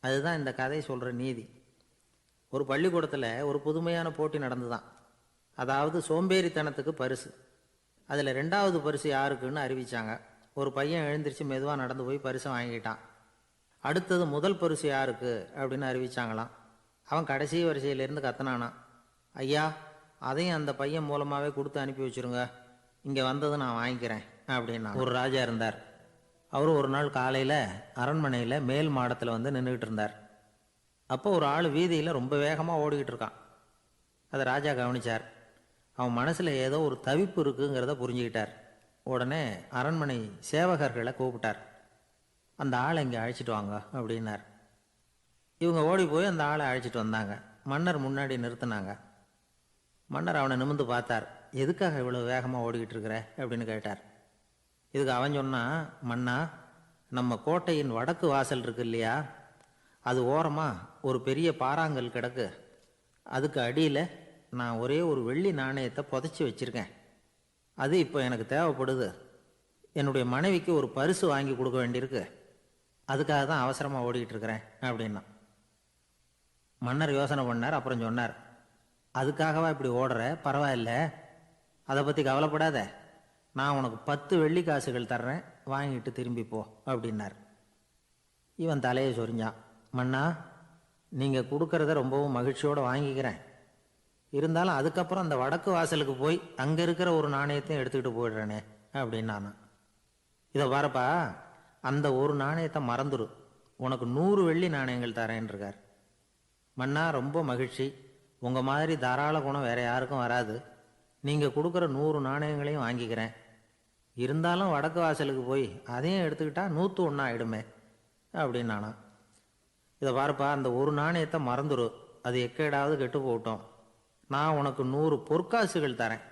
அதுதான் இந்த கதை சொல்கிற நீதி. ஒரு பள்ளிக்கூடத்தில் ஒரு புதுமையான போட்டி நடந்துதான். அதாவது சோம்பேறித்தனத்துக்கு பரிசு. அதில் 2வது பரிசு யாருக்குன்னு அறிவித்தாங்க. ஒரு பையன் எழுந்திரிச்சு மெதுவாக நடந்து போய் பரிசை வாங்கிட்டான். அடுத்தது முதல் பரிசு யாருக்கு அப்படின்னு அறிவித்தாங்களாம். அவன் கடைசி வரிசையிலேருந்து கத்தினானான், ஐயா அதையும் அந்த பையன் மூலமாகவே கொடுத்து அனுப்பி வச்சுருங்க, இங்கே வந்தது நான் வாங்கிக்கிறேன் அப்படின்னா. ஒரு ராஜா இருந்தார். அவர் ஒரு நாள் காலையில் அரண்மனையில் மேல் மாடத்தில் வந்து நின்றுக்கிட்டு இருந்தார். அப்போ ஒரு ஆள் வீதியில் ரொம்ப வேகமாக ஓடிக்கிட்டு இருக்கான். அதை ராஜா கவனித்தார். அவன் மனசில் ஏதோ ஒரு தவிப்பு இருக்குங்கிறத புரிஞ்சுக்கிட்டார். உடனே அரண்மனை சேவகர்களை கூப்பிட்டார். அந்த ஆளை இங்கே அழைச்சிட்டு வாங்க அப்படின்னார். இவங்க ஓடி போய் அந்த ஆளை அழைச்சிட்டு வந்தாங்க. மன்னர் முன்னாடி நிறுத்தினாங்க. மன்னர் அவனை நிமிர்ந்து பார்த்தார். எதுக்காக இவ்வளோ வேகமாக ஓடிக்கிட்டு இருக்கிற அப்படின்னு கேட்டார். இதுக்கு அவன் சொன்னான், மன்னா, நம்ம கோட்டையின் வடக்கு வாசல் இருக்கு இல்லையா, அது ஓரமாக ஒரு பெரிய பாறாங்கல் கிடக்கு. அதுக்கு அடியில் நான் ஒரே ஒரு வெள்ளி நாணயத்தை புதைச்சி வச்சுருக்கேன். அது இப்போ எனக்கு தேவைப்படுது. என்னுடைய மனைவிக்கு ஒரு பரிசு வாங்கி கொடுக்க வேண்டியிருக்கு. அதுக்காக தான் அவசரமாக ஓடிக்கிட்டு இருக்கிறேன் அப்படின்னா. மன்னர் யோசனை பண்ணார். அப்புறம் சொன்னார், அதுக்காகவா இப்படி ஓடுற? பரவாயில்ல, அதை பற்றி கவலைப்படாத. நான் உனக்கு 10 வெள்ளி காசுகள் தர்றேன், வாங்கிட்டு திரும்பி போ அப்படின்னார். இவன் தலையை சொரிஞ்சான். மன்னா, நீங்கள் கொடுக்கறத ரொம்பவும் மகிழ்ச்சியோடு வாங்கிக்கிறேன். இருந்தாலும் அதுக்கப்புறம் அந்த வடக்கு வாசலுக்கு போய் அங்கே இருக்கிற ஒரு நாணயத்தையும் எடுத்துக்கிட்டு போயிடுறேனே அப்படின்னு நான். இதை பாருப்பா, அந்த ஒரு நாணயத்தை மறந்துடு, உனக்கு 100 வெள்ளி நாணயங்கள் தரேன் இருக்கார். மன்னா, ரொம்ப மகிழ்ச்சி. உங்கள் மாதிரி தாராள குணம் வேற யாருக்கும் வராது. நீங்கள் கொடுக்குற 100 நாணயங்களையும் வாங்கிக்கிறேன். இருந்தாலும் வடக்கு வாசலுக்கு போய் அதையும் எடுத்துக்கிட்டா 101 ஆகிடுமே அப்படின்னு நானா. இதை பாருப்பா, அந்த ஒரு நாணயத்தை மறந்துடு, அது எக்கேடாவது கெட்டு போகட்டும். நான் உனக்கு 100 பொற்காசுகள் தரேன்,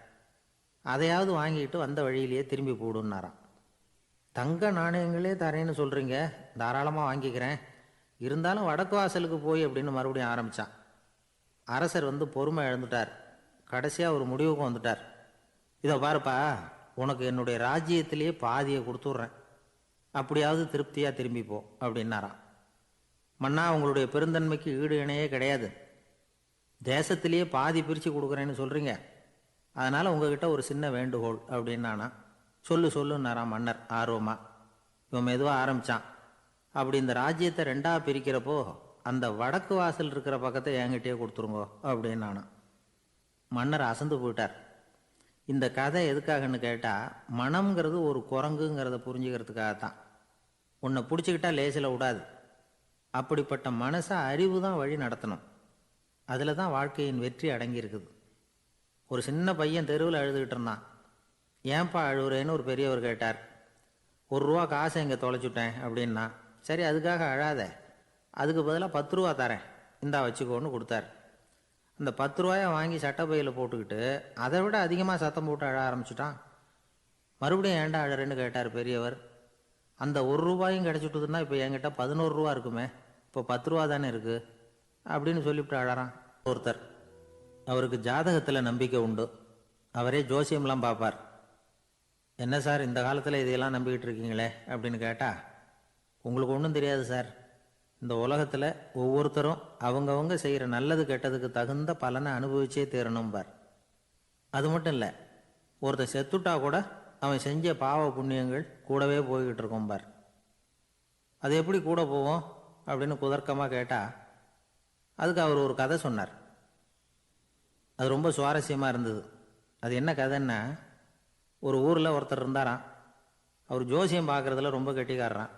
அதையாவது வாங்கிட்டு வந்த வழியிலேயே திரும்பி போடுன்னாரான். தங்க நாணயங்களே தரேன்னு சொல்கிறீங்க, தாராளமாக வாங்கிக்கிறேன். இருந்தாலும் வடக்கு வாசலுக்கு போய் அப்படின்னு மறுபடியும் ஆரம்பித்தான். அரசர் வந்து பொறுமை இழந்துட்டார். கடைசியாக ஒரு முடிவுக்கு வந்துட்டார். இதை பாருப்பா, உனக்கு என்னுடைய ராஜ்யத்திலேயே பாதியை கொடுத்துட்றேன், அப்படியாவது திருப்தியாக திரும்பி போ அப்படின்னாரான். மன்னா, உங்களுடைய பெருந்தன்மைக்கு ஈடு இணையே கிடையாது. தேசத்திலேயே பாதி பிரித்து கொடுக்குறேன்னு சொல்கிறீங்க, அதனால் உங்ககிட்ட ஒரு சின்ன வேண்டுகோள் அப்படின்னானா. சொல்லுன்னாராம் மன்னர் ஆர்வமாக. இவன் மெதுவாக ஆரம்பித்தான். அப்படி இந்த ராஜ்யத்தை 2ஆக பிரிக்கிறப்போ அந்த வடக்கு வாசல் இருக்கிற பக்கத்தை என்கிட்டயே கொடுத்துருங்கோ அப்படின்னானா. மன்னர் அசந்து போயிட்டார். இந்த கதை எதுக்காகன்னு கேட்டால், மனம்ங்கிறது ஒரு குரங்குங்கிறத புரிஞ்சுக்கிறதுக்காகத்தான். உன்னை பிடிச்சிக்கிட்டா லேசில் விடாது. அப்படிப்பட்ட மனசை அறிவு தான் வழி நடத்தணும். அதில் தான் வாழ்க்கையின் வெற்றி அடங்கி இருக்குது. ஒரு சின்ன பையன் தெருவில் அழுதுகிட்டு இருந்தான். ஏன்பா அழுகுறேன்னு ஒரு பெரியவர் கேட்டார். ₹1 காசை இங்கே தொலைச்சுட்டேன் அப்படின்னா. சரி, அதுக்காக அழாத, அதுக்கு பதிலாக 10 ரூபா தரேன், இந்தா வச்சுக்கோன்னு கொடுத்தார். அந்த 10 ரூபாயை வாங்கி சட்டப்பையில் போட்டுக்கிட்டு அதை விட அதிகமாக சத்தம் போட்டு அழ ஆரம்பிச்சிட்டான். மறுபடியும் ஏன்டா அழறேன்னு கேட்டார் பெரியவர். அந்த 1 ரூபாயும் கிடச்சிட்டுதுன்னா இப்போ என்கிட்ட 11 ரூபா இருக்குமே, இப்போ 10 ரூபா தானே இருக்குது அப்படின்னு சொல்லிவிட்டு அழறான் ஒருத்தர். அவருக்கு ஜாதகத்தில் நம்பிக்கை உண்டு. அவரே ஜோசியம்லாம் பார்ப்பார். என்ன சார் இந்த காலத்தில் இதையெல்லாம் நம்பிக்கிட்டு இருக்கீங்களே அப்படின்னு கேட்டால், உங்களுக்கு ஒன்றும் தெரியாது சார். இந்த உலகத்தில் ஒவ்வொருத்தரும் அவங்கவங்க செய்கிற நல்லது கெட்டதுக்கு தகுந்த பலனை அனுபவிச்சே தீரணும் பார். அது மட்டும் இல்லை, ஒருத்தர் செத்துட்டா கூட அவன் செஞ்ச பாவ புண்ணியங்கள் கூடவே போய்கிட்டு இருக்கோம் பார். அது எப்படி கூட போவோம் அப்படின்னு குதர்க்கமாக கேட்டால், அதுக்கு அவர் ஒரு கதை சொன்னார். அது ரொம்ப சுவாரஸ்யமாக இருந்தது. அது என்ன கதைன்னா, ஒரு ஊரில் ஒருத்தர் இருந்தாராம். அவர் ஜோசியம் பார்க்குறதுல ரொம்ப கெட்டிக்காரரான்.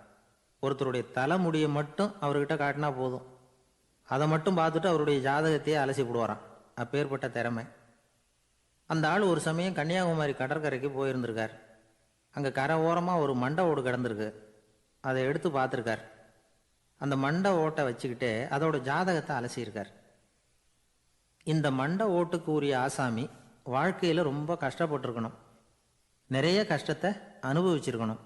ஒருத்தருடைய தலைமுடியை மட்டும் அவர்கிட்ட காட்டினா போதும், அதை மட்டும் பார்த்துட்டு அவருடைய ஜாதகத்தையே அலசி போடுவாராம். அப்பேற்பட்ட திறமை. அந்த ஆள் ஒரு சமயம் கன்னியாகுமரி கடற்கரைக்கு போயிருந்திருக்கார். அங்கே கரை ஓரமாக ஒரு மண்டை ஓடு கிடந்திருக்கு. அதை எடுத்து பார்த்துருக்கார். அந்த மண்டை ஓட்டை வச்சுக்கிட்டே அதோட ஜாதகத்தை அலசியிருக்கார். இந்த மண்டை ஓட்டுக்கு உரிய ஆசாமி வாழ்க்கையில் ரொம்ப கஷ்டப்பட்டிருக்கணும், நிறைய கஷ்டத்தை அனுபவிச்சிருக்கணும்.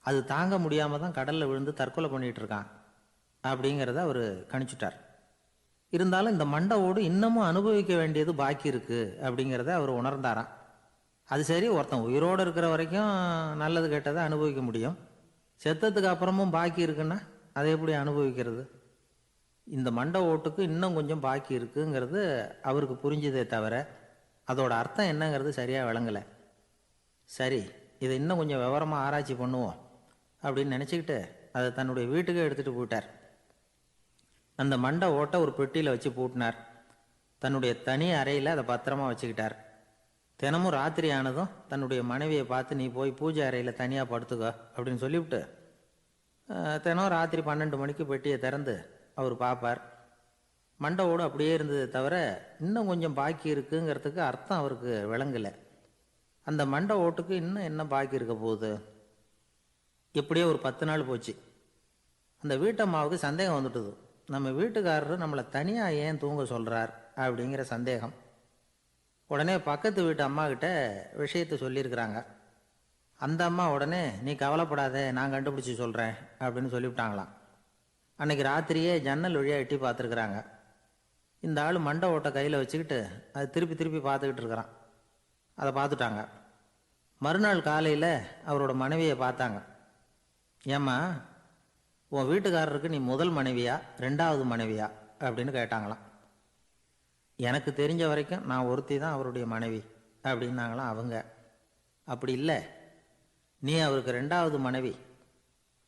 அது தாங்க முடியாமல் தான் கடலில் விழுந்து தற்கொலை பண்ணிகிட்டு இருக்கான் அப்படிங்கிறத அவர் கணிச்சுட்டார். இருந்தாலும் இந்த மண்டை ஓடு இன்னமும் அனுபவிக்க வேண்டியது பாக்கி இருக்குது அப்படிங்கிறத அவர் உணர்ந்தாராம். அது சரி, ஒருத்தன் உயிரோடு இருக்கிற வரைக்கும் நல்லது கெட்டதை அனுபவிக்க முடியும், செத்ததுக்கு அப்புறமும் பாக்கி இருக்குன்னா அதை எப்படி அனுபவிக்கிறது? இந்த மண்டை ஓட்டுக்கு இன்னும் கொஞ்சம் பாக்கி இருக்குங்கிறது அவருக்கு புரிஞ்சதே தவிர அதோட அர்த்தம் என்னங்கிறது சரியாக விளங்கலை. சரி, இதை இன்னும் கொஞ்சம் விவரமாக ஆராய்ச்சி பண்ணுவோம் அப்படின்னு நினச்சிக்கிட்டு அதை தன்னுடைய வீட்டுக்கே எடுத்துகிட்டு போயிட்டார். அந்த மண்டை ஓட்டை ஒரு பெட்டியில் வச்சு பூட்டினார். தன்னுடைய தனி அறையில் அதை பத்திரமா வச்சுக்கிட்டார். தினமும் ராத்திரி ஆனதும் தன்னுடைய மனைவியை பார்த்து, நீ போய் பூஜை அறையில் தனியாக படுத்துக்கோ அப்படின்னு சொல்லிவிட்டு தினம் ராத்திரி 12 மணிக்கு பெட்டியை திறந்து அவர் பார்ப்பார். மண்டை ஓடு அப்படியே இருந்ததே தவிர இன்னும் கொஞ்சம் பாக்கி இருக்குங்கிறதுக்கு அர்த்தம் அவருக்கு விளங்கலை. அந்த மண்டை ஓட்டுக்கு இன்னும் என்ன பாக்கி இருக்க போகுது? எப்படியோ ஒரு 10 நாள் போச்சு. அந்த வீட்டம்மாவுக்கு சந்தேகம் வந்துட்டுது. நம்ம வீட்டுக்காரர் நம்மளை தனியாக ஏன் தூங்க சொல்கிறார் அப்படிங்கிற சந்தேகம். உடனே பக்கத்து வீட்டு அம்மா கிட்ட விஷயத்தை சொல்லியிருக்கிறாங்க. அந்த அம்மா உடனே, நீ கவலைப்படாத, நான் கண்டுபிடிச்சி சொல்கிறேன் அப்படின்னு சொல்லிவிட்டாங்களாம். அன்னைக்கு ராத்திரியே ஜன்னல் வழியாக எட்டி பார்த்துருக்குறாங்க. இந்த ஆள் மண்டை ஓட்டை கையில் வச்சுக்கிட்டு அது திருப்பி திருப்பி பார்த்துக்கிட்டு இருக்கிறான். அதை பார்த்துட்டாங்க. மறுநாள் காலையில் அவரோட மனைவியை பார்த்தாங்க. ஏம்மா, உன் வீட்டுக்காரருக்கு நீ முதல் மனைவியா 2வது மனைவியா அப்படின்னு கேட்டாங்களாம். எனக்கு தெரிஞ்ச வரைக்கும் நான் ஒருத்தி தான் அவருடைய மனைவி அப்படின்னாங்களாம் அவங்க. அப்படி இல்லை, நீ அவருக்கு 2வது மனைவி.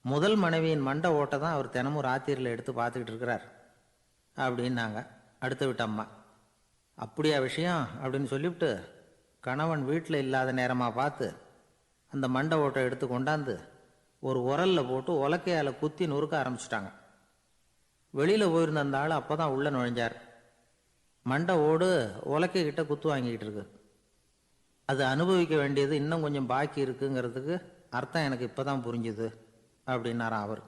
முதல் மனைவியின் மண்டை ஓட்டை தான் அவர் தினமும் ராத்திரியில் எடுத்து பார்த்துக்கிட்டு இருக்கிறார் அப்படின்னாங்க அடுத்த வீட்டு அம்மா. அப்படியா விஷயம் அப்படின்னு சொல்லிவிட்டு கணவன் வீட்டில் இல்லாத நேரமாக பார்த்து அந்த மண்டை ஓட்டை எடுத்து கொண்டாந்து ஒரு உரலில் போட்டு உலக்கையால் குத்தி நொறுக்க ஆரம்பிச்சிட்டாங்க. வெளியில் போயிருந்த அந்த ஆள் அப்போ தான் உள்ளே நுழைஞ்சார். மண்டை ஓடு உலக்கைக்கிட்ட குத்து வாங்கிக்கிட்டு இருக்கு. அது அனுபவிக்க வேண்டியது இன்னும் கொஞ்சம் பாக்கி இருக்குங்கிறதுக்கு அர்த்தம் எனக்கு இப்போ தான் புரிஞ்சுது அப்படின்னாராம் அவர்.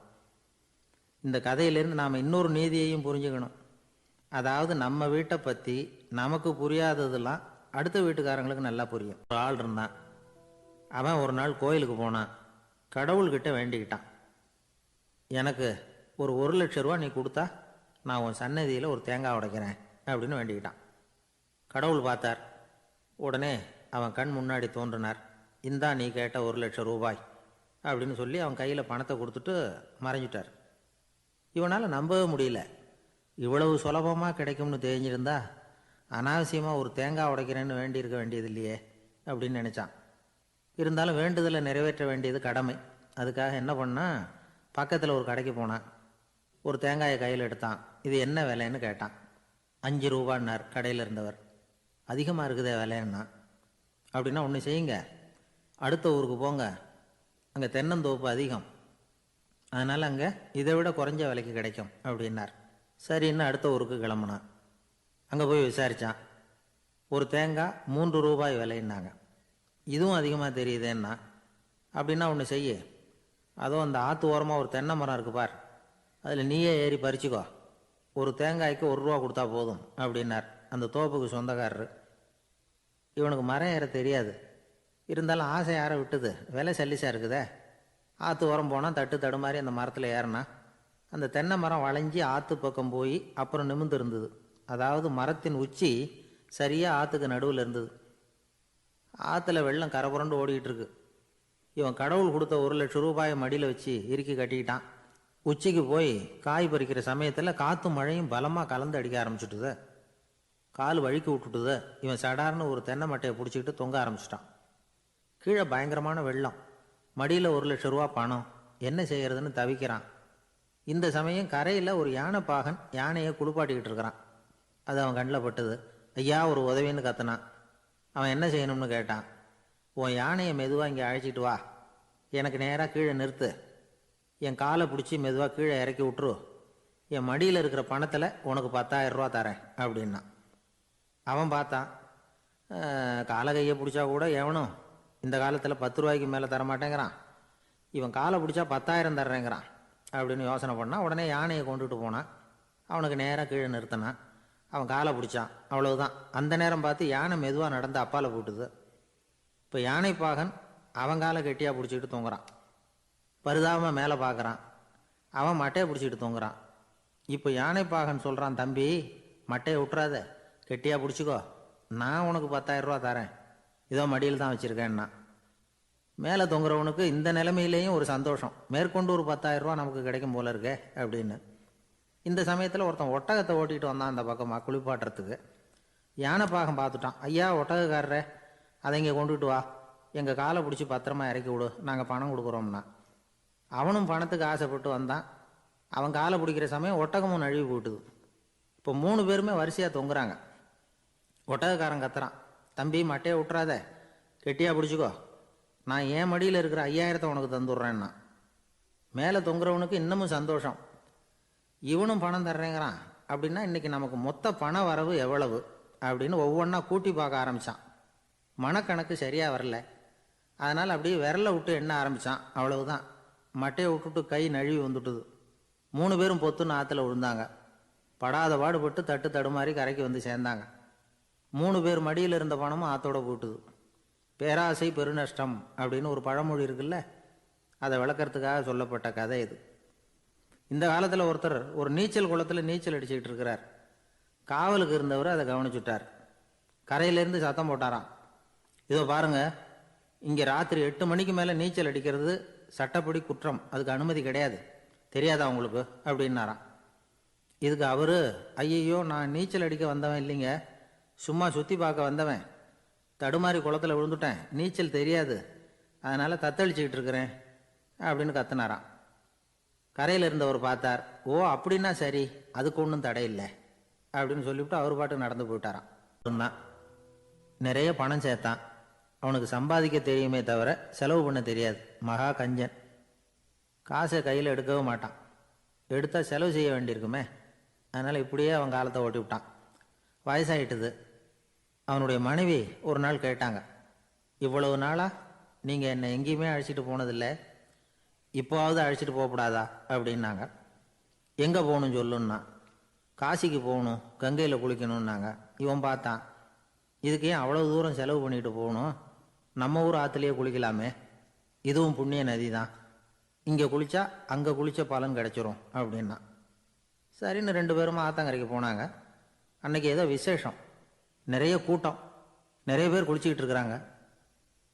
இந்த கதையிலேருந்து நாம் இன்னொரு நீதியையும் புரிஞ்சுக்கணும். அதாவது நம்ம வீட்டை பற்றி நமக்கு புரியாததெல்லாம் அடுத்த வீட்டுக்காரங்களுக்கு நல்லா புரியும். ஒரு ஆள் இருந்தான். அவன் ஒரு நாள் கோயிலுக்கு போனான். கடவுள்கிட்ட வேண்டிக்கிட்டான், எனக்கு ஒரு 1,00,000 ரூபா நீ கொடுத்தா நான் உன் சன்னதியில் ஒரு தேங்காய் உடைக்கிறேன் அப்படின்னு வேண்டிக்கிட்டான். கடவுள் பார்த்தார். உடனே அவன் கண் முன்னாடி தோன்றினார். இந்தா நீ கேட்ட 1,00,000 ரூபாய் அப்படின்னு சொல்லி அவன் கையில் பணத்தை கொடுத்துட்டு மறைஞ்சிட்டார். இவனால் நம்பவே முடியல. இவ்வளவு சுலபமாக கிடைக்கும்னு தெரிஞ்சிருந்தா அனாவசியமாக ஒரு தேங்காய் உடைக்கிறேன்னு வேண்டியிருக்க வேண்டியது இல்லையே அப்படின்னு நினச்சான். இருந்தாலும் வேண்டுதலை நிறைவேற்ற வேண்டியது கடமை. அதுக்காக என்ன பண்ணான், பக்கத்தில் ஒரு கடைக்கு போனான். ஒரு தேங்காயை கையில் எடுத்தான். இது என்ன விலைன்னு கேட்டான். 5 ரூபான்னார் கடையில் இருந்தவர். அதிகமாக இருக்குதே விலைன்னா. அப்படின்னா ஒன்று செய்யுங்க, அடுத்த ஊருக்கு போங்க, அங்கே தென்னந்தோப்பு அதிகம், அதனால் அங்கே இதை விட குறைஞ்ச விலைக்கு கிடைக்கும் அப்படின்னார். சரின்னு அடுத்த ஊருக்கு கிளம்புனான். அங்கே போய் விசாரித்தான். ஒரு தேங்காய் 3 ரூபாய் விலைன்னாங்க. இதுவும் அதிகமாக தெரியுதேன்னா. அப்படின்னா ஒன்று செய்ய, அதுவும் அந்த ஆற்று ஓரமாக ஒரு தென்னை மரம் இருக்கு பார், அதில் நீயே ஏறி பறிச்சுக்கோ, ஒரு தேங்காய்க்கு 1 ரூபா கொடுத்தா போதும் அப்படின்னார் அந்த தோப்புக்கு சொந்தக்காரரு. இவனுக்கு மரம் ஏற தெரியாது, இருந்தாலும் ஆசை யார விட்டுது, விலை சல்லிசா இருக்குதே. ஆற்று உரம் போனால் தட்டு தடுமாறி அந்த மரத்தில் ஏறினா அந்த தென்னை மரம் வளைஞ்சி ஆற்று பக்கம் போய் அப்புறம் நிமிர்ந்து இருந்தது. அதாவது மரத்தின் உச்சி சரியாக ஆற்றுக்கு நடுவில் இருந்தது. ஆற்றுல வெள்ளம் கரை புரண்டு ஓடிக்கிட்டு இருக்கு. இவன் கடவுள் கொடுத்த 1,00,000 ரூபாயை மடியில் வச்சு இறுக்கி கட்டிக்கிட்டான். உச்சிக்கு போய் காய் பறிக்கிற சமயத்தில் காற்றும் மழையும் பலமாக கலந்து அடிக்க ஆரம்பிச்சுட்டுது. கால் வழுக்கி விட்டுட்டுது. இவன் சடார்னு ஒரு தென்னை மட்டையை பிடிச்சிக்கிட்டு தொங்க ஆரம்பிச்சிட்டான். கீழே பயங்கரமான வெள்ளம், மடியில் 1,00,000 ரூபா பணம், என்ன செய்யறதுன்னு தவிக்கிறான். இந்த சமயம் கரையில் ஒரு யானை பாகன் யானையை குளிப்பாட்டிக்கிட்டு இருக்கிறான். அது அவன் கண்ணில் பட்டது. ஐயா ஒரு உதவின்னு கத்துனான். அவன் என்ன செய்யணும்னு கேட்டான். உன் யானையை மெதுவாக இங்கே அழைச்சிட்டு வா, எனக்கு நேராக கீழே நிறுத்து, என் காலை பிடிச்சி மெதுவாக கீழே இறக்கி விட்டுரு, என் மடியில் இருக்கிற பணத்தில் உனக்கு 10,000 ரூபா தரேன் அப்படின்னா. அவன் பார்த்தான், காலை கையை பிடிச்சா கூட எவனும் இந்த காலத்தில் 10 ரூபாய்க்கு மேலே தரமாட்டேங்கிறான், இவன் காலை பிடிச்சா 10,000 தர்றேங்கிறான் அப்படின்னு யோசனை பண்ணான். உடனே யானையை கொண்டுட்டு போனான். அவனுக்கு நேராக கீழே நிறுத்தினான். அவன் காலை பிடிச்சான். அவ்வளவுதான். அந்த நேரம் பார்த்து யானை மெதுவாக நடந்து அப்பால் போட்டுது. இப்போ யானை பாகன் அவன் காலை கெட்டியாக பிடிச்சிக்கிட்டு தொங்குறான். பரிதாபமாக மேலே பார்க்குறான். அவன் மட்டையை பிடிச்சிக்கிட்டு தொங்குறான். இப்போ யானை பாகன் சொல்கிறான், தம்பி மட்டையை விட்டுறாத, கெட்டியாக பிடிச்சிக்கோ, நான் உனக்கு 10,000 ரூபா தரேன், இதோ மடியில் தான் வச்சுருக்கேன்னா. மேலே தொங்குறவனுக்கு இந்த நிலைமையிலேயும் ஒரு சந்தோஷம், மேற்கொண்டு ஒரு 10,000 ரூபா நமக்கு கிடைக்கும் போல இருக்கே அப்படின்னு. இந்த சமயத்தில் ஒருத்தன் ஒட்டகத்தை ஓட்டிகிட்டு வந்தான் அந்த பக்கமாக குளிப்பாட்டுறதுக்கு. யானை பாகம் பார்த்துட்டான். ஐயா ஒட்டகக்காரரே, அதை இங்கே கொண்டுட்டு வா, எங்கள் காலை பிடிச்சி பத்திரமா இறக்கி விடு, நாங்கள் பணம் கொடுக்குறோம்னா. அவனும் பணத்துக்கு ஆசைப்பட்டு வந்தான். அவன் காலை பிடிக்கிற சமயம் ஒட்டகமும் நழுவி போட்டுது. இப்போ 3 பேருமே வரிசையாக தொங்குறாங்க. ஒட்டகக்காரன் கத்துறான், தம்பி மட்டையை விட்டுறாத, கெட்டியாக பிடிச்சிக்கோ, நான் என் மடியில் இருக்கிற 5,000 உனக்கு தந்துடுறேன்னா. மேலே தொங்குறவனுக்கு இன்னமும் சந்தோஷம், இவனும் பணம் தர்றேங்கிறான் அப்படின்னா இன்றைக்கி நமக்கு மொத்த பண வரவு எவ்வளவு அப்படின்னு ஒவ்வொன்றா கூட்டி பார்க்க ஆரம்பித்தான். மனக்கணக்கு சரியாக வரல. அதனால் அப்படியே விரலை விட்டு எண்ண ஆரம்பித்தான். அவ்வளவுதான், மட்டையை விட்டுட்டு கை நழுவி வந்துட்டுது. 3 பேரும் பொத்துன்னு ஆற்றுல விழுந்தாங்க. படாத பாடுபட்டு தட்டு தடுமாறி கரைக்கு வந்து சேர்ந்தாங்க. 3 பேர் மடியில் இருந்த பணமும் ஆற்றோட போட்டுது. பேராசை பெருநஷ்டம் அப்படின்னு ஒரு பழமொழி இருக்குல்ல, அதை விளக்கறதுக்காக சொல்லப்பட்ட கதை இது. இந்த காலத்தில் ஒருத்தர் ஒரு நீச்சல் குளத்தில் நீச்சல் அடிச்சுக்கிட்டு இருக்கிறார். காவலுக்கு இருந்தவர் அதை கவனிச்சுட்டார். கரையிலேருந்து சத்தம் போட்டாராம், இதோ பாருங்க, இங்கே ராத்திரி 8 மணிக்கு மேலே நீச்சல் அடிக்கிறது சட்டப்படி குற்றம், அதுக்கு அனுமதி கிடையாது, தெரியாதா உங்களுக்கு அப்படின்னாராம். இதுக்கு அவரு, ஐயையோ நான் நீச்சல் அடிக்க வந்தவன் இல்லைங்க, சும்மா சுற்றி பார்க்க வந்தவன், தடுமாறி குளத்தில் விழுந்துட்டேன், நீச்சல் தெரியாது, அதனால் தத்தளிச்சுக்கிட்டு இருக்கிறேன் அப்படின்னு கத்துனாராம். கரையில் இருந்தவர் பார்த்தார். ஓ அப்படின்னா சரி, அதுக்கு ஒன்றும் தடை இல்லை அப்படின்னு சொல்லிவிட்டு அவர் பாட்டு நடந்து போயிட்டாராம். சொன்னான், நிறைய பணம் சேர்த்தான், அவனுக்கு சம்பாதிக்க தெரியுமே தவிர செலவு பண்ண தெரியாது, மகா கஞ்சன். காசை கையில் எடுக்கவும் மாட்டான், எடுத்தால் செலவு செய்ய வேண்டியிருக்குமே, அதனால் இப்படியே அவன் காலத்தை ஓட்டி விட்டான். வயசாயிட்டுது. அவனுடைய மனைவி ஒரு நாள் கேட்டாங்க, இவ்வளவு நாளாக நீங்கள் என்னை எங்கேயுமே அழைச்சிட்டு போனதில்லை, இப்போவாவது அழைச்சிட்டு போகக்கூடாதா அப்படின்னாங்க. எங்கே போகணும்னு சொல்லுன்னா. காசிக்கு போகணும், கங்கையில் குளிக்கணும்னாங்க. இவன் பார்த்தான், இதுக்கு ஏன் அவ்வளோ தூரம் செலவு பண்ணிட்டு போகணும், நம்ம ஊர் ஆற்றுலையே குளிக்கலாமே, இதுவும் புண்ணிய நதி தான், இங்கே குளித்தா அங்கே குளித்த பலன் கிடச்சிரும் அப்படின்னா. சரின்னு 2 பேரும் ஆத்தங்கரைக்கு போனாங்க. அன்றைக்கி ஏதோ விசேஷம், நிறைய கூட்டம், நிறைய பேர் குளிச்சுக்கிட்டு இருக்கிறாங்க.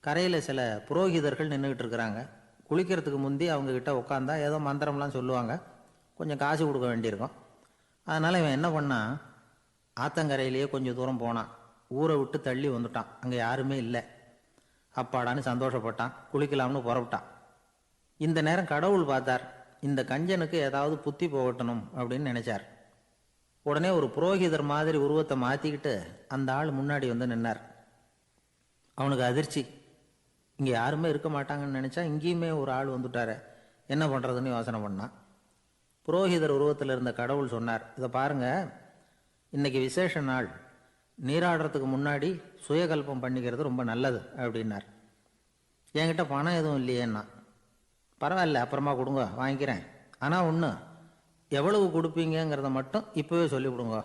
கரையில் சில புரோகிதர்கள் நின்றுக்கிட்டு இருக்கிறாங்க. குளிக்கிறதுக்கு முந்தி அவங்கக்கிட்ட உட்காந்தா ஏதோ மந்திரம்லாம் சொல்லுவாங்க, கொஞ்சம் காசு கொடுக்க வேண்டியிருக்கும். அதனால் இவன் என்ன பண்ணான், ஆத்தங்கரையிலேயே கொஞ்சம் தூரம் போனான், ஊரை விட்டு தள்ளி வந்துட்டான், அங்கே யாருமே இல்லை. அப்பாடான்னு சந்தோஷப்பட்டான், குளிக்கலாம்னு புறப்பட்டான். இந்த நேரம் கடவுள் பார்த்தார், இந்த கஞ்சனுக்கு ஏதாவது புத்தி போகட்டணும் அப்படின்னு நினைச்சார். உடனே ஒரு புரோகிதர் மாதிரி உருவத்தை மாற்றிக்கிட்டு அந்த ஆள் முன்னாடி வந்து நின்னார். அவனுக்கு அதிர்ச்சி, இங்கே யாருமே இருக்க மாட்டாங்கன்னு நினச்சா இங்கேயுமே ஒரு ஆள் வந்துட்டார, என்ன பண்ணுறதுன்னு யோசனை பண்ணான். புரோகிதர் உருவத்தில் இருந்த கடவுள் சொன்னார், இதை பாருங்க, இன்னைக்கு விசேஷ நாள், நீராடுறதுக்கு முன்னாடி சுயகல்பம் பண்ணிக்கிறது ரொம்ப நல்லது அப்படின்னார். என்கிட்ட பணம் எதுவும் இல்லையேன்னா. பரவாயில்ல, அப்புறமா கொடுங்க, வாங்கிக்கிறேன், ஆனால் ஒன்று, எவ்வளவு கொடுப்பீங்கிறத மட்டும் இப்போவே சொல்லிவிடுங்க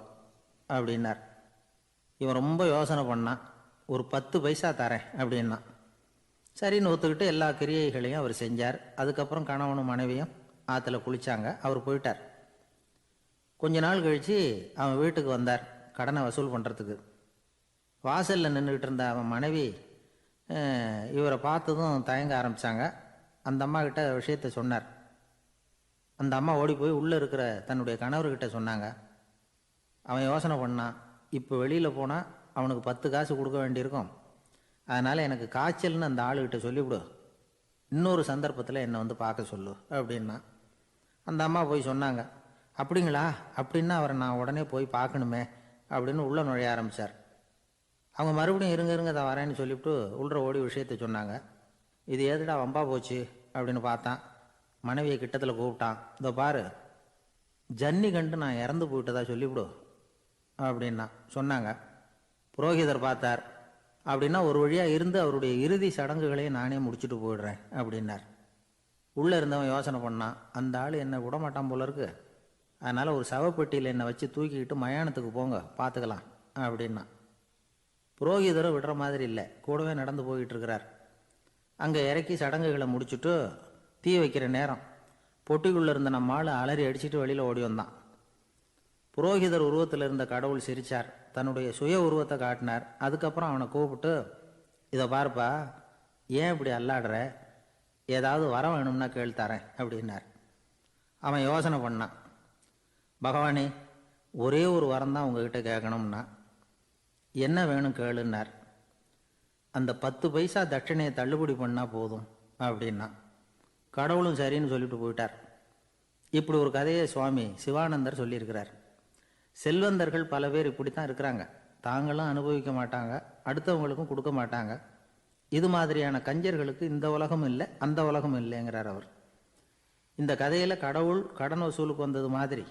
அப்படின்னார். இவன் ரொம்ப யோசனை பண்ணான். ஒரு 10 பைசா தரேன் அப்படின்னா. சரின்னு ஒத்துக்கிட்டு எல்லா கிரியைகளையும் அவர் செஞ்சார். அதுக்கப்புறம் கணவனும் மனைவியும் ஆற்றுல குளிச்சாங்க. அவர் போயிட்டார். கொஞ்ச நாள் கழித்து அவன் வீட்டுக்கு வந்தார் கடனை வசூல் பண்ணுறதுக்கு. வாசலில் நின்றுக்கிட்டு இருந்த அவன் மனைவி இவரை பார்த்ததும் தயங்க ஆரம்பித்தாங்க. அந்த அம்மா கிட்ட விஷயத்தை சொன்னார். அந்த அம்மா ஓடி போய் உள்ளே இருக்கிற தன்னுடைய கணவர்கிட்ட சொன்னாங்க. அவன் யோசனை பண்ணான், இப்போ வெளியில் போனால் அவனுக்கு 10 காசு கொடுக்க வேண்டியிருக்கும், அதனால் எனக்கு காய்ச்சல்னு அந்த ஆளுகிட்ட சொல்லிவிடு, இன்னொரு சந்தர்ப்பத்தில் என்னை வந்து பார்க்க சொல்லு அப்படின்னா. அந்த அம்மா போய் சொன்னாங்க. அப்படிங்களா, அப்படின்னா அவரை நான் உடனே போய் பார்க்கணுமே அப்படின்னு உள்ளே நுழைய ஆரம்பித்தார். அவங்க மறுபடியும் இருங்க தான் வரேன்னு சொல்லிவிட்டு உள்ள ஓடி விஷயத்தை சொன்னாங்க. இது ஏதுடா வம்பா போச்சு அப்படின்னு பார்த்தான். மனைவியை கிட்டத்தில் கூப்பிட்டான். இதோ பாரு, ஜன்னி கண்டு நான் இறந்து போயிட்டதா சொல்லிவிடு அப்படின்னா சொன்னாங்க. புரோகிதர் பார்த்தார். அப்படின்னா ஒரு வழியாக இருந்து அவருடைய இறுதி சடங்குகளையும் நானே முடிச்சுட்டு போயிடுறேன் அப்படின்னார். உள்ளே இருந்தவன் யோசனை பண்ணான், அந்த ஆள் என்னை விடமாட்டான் போல இருக்கு, அதனால் ஒரு சவப்பெட்டியில் என்னை வச்சு தூக்கிக்கிட்டு மயானத்துக்கு போங்க பார்த்துக்கலாம் அப்படின்னா. புரோகிதரும் விடுற மாதிரி இல்லை, கூடவே நடந்து போயிட்டு இருக்கிறார். அங்கே இறக்கி சடங்குகளை முடிச்சுட்டு தீ வைக்கிற நேரம் பொட்டிக்குள்ளே இருந்த நம்ம ஆள் அலறி அடிச்சுட்டு வெளியில் ஓடி வந்தான். புரோகிதர் உருவத்தில் இருந்த கடவுள் சிரித்தார், தன்னுடைய சுய உருவத்தை காட்டினார். அதுக்கப்புறம் அவனை கூப்பிட்டு, இதை பார்ப்பா, ஏன் இப்படி அல்லாடுற, ஏதாவது வரம் வேணும்னா கேள்தரேன் அப்படின்னார். அவன் யோசனை பண்ணான். பகவானே, ஒரே ஒரு வரம் தான் உங்ககிட்ட கேட்கணும்னா. என்ன வேணும் கேளுன்னார். அந்த 10 பைசா தட்சணையை தள்ளுபடி பண்ணால் போதும் அப்படின்னா. கடவுளும் சரின்னு சொல்லிட்டு போயிட்டார். இப்படி ஒரு கதையை சுவாமி சிவானந்தர் சொல்லியிருக்கிறார். செல்வந்தர்கள் பல பேர் இப்படித்தான் இருக்கிறாங்க. தாங்களும் அனுபவிக்க மாட்டாங்க, அடுத்தவங்களுக்கும் கொடுக்க மாட்டாங்க. இது மாதிரியான கஞ்சர்களுக்கு இந்த உலகம் இல்லை, அந்த உலகம் இல்லைங்கிறார் அவர். இந்த கதையில் கடவுள் கடன் வசூலுக்கு வந்தது மாதிரி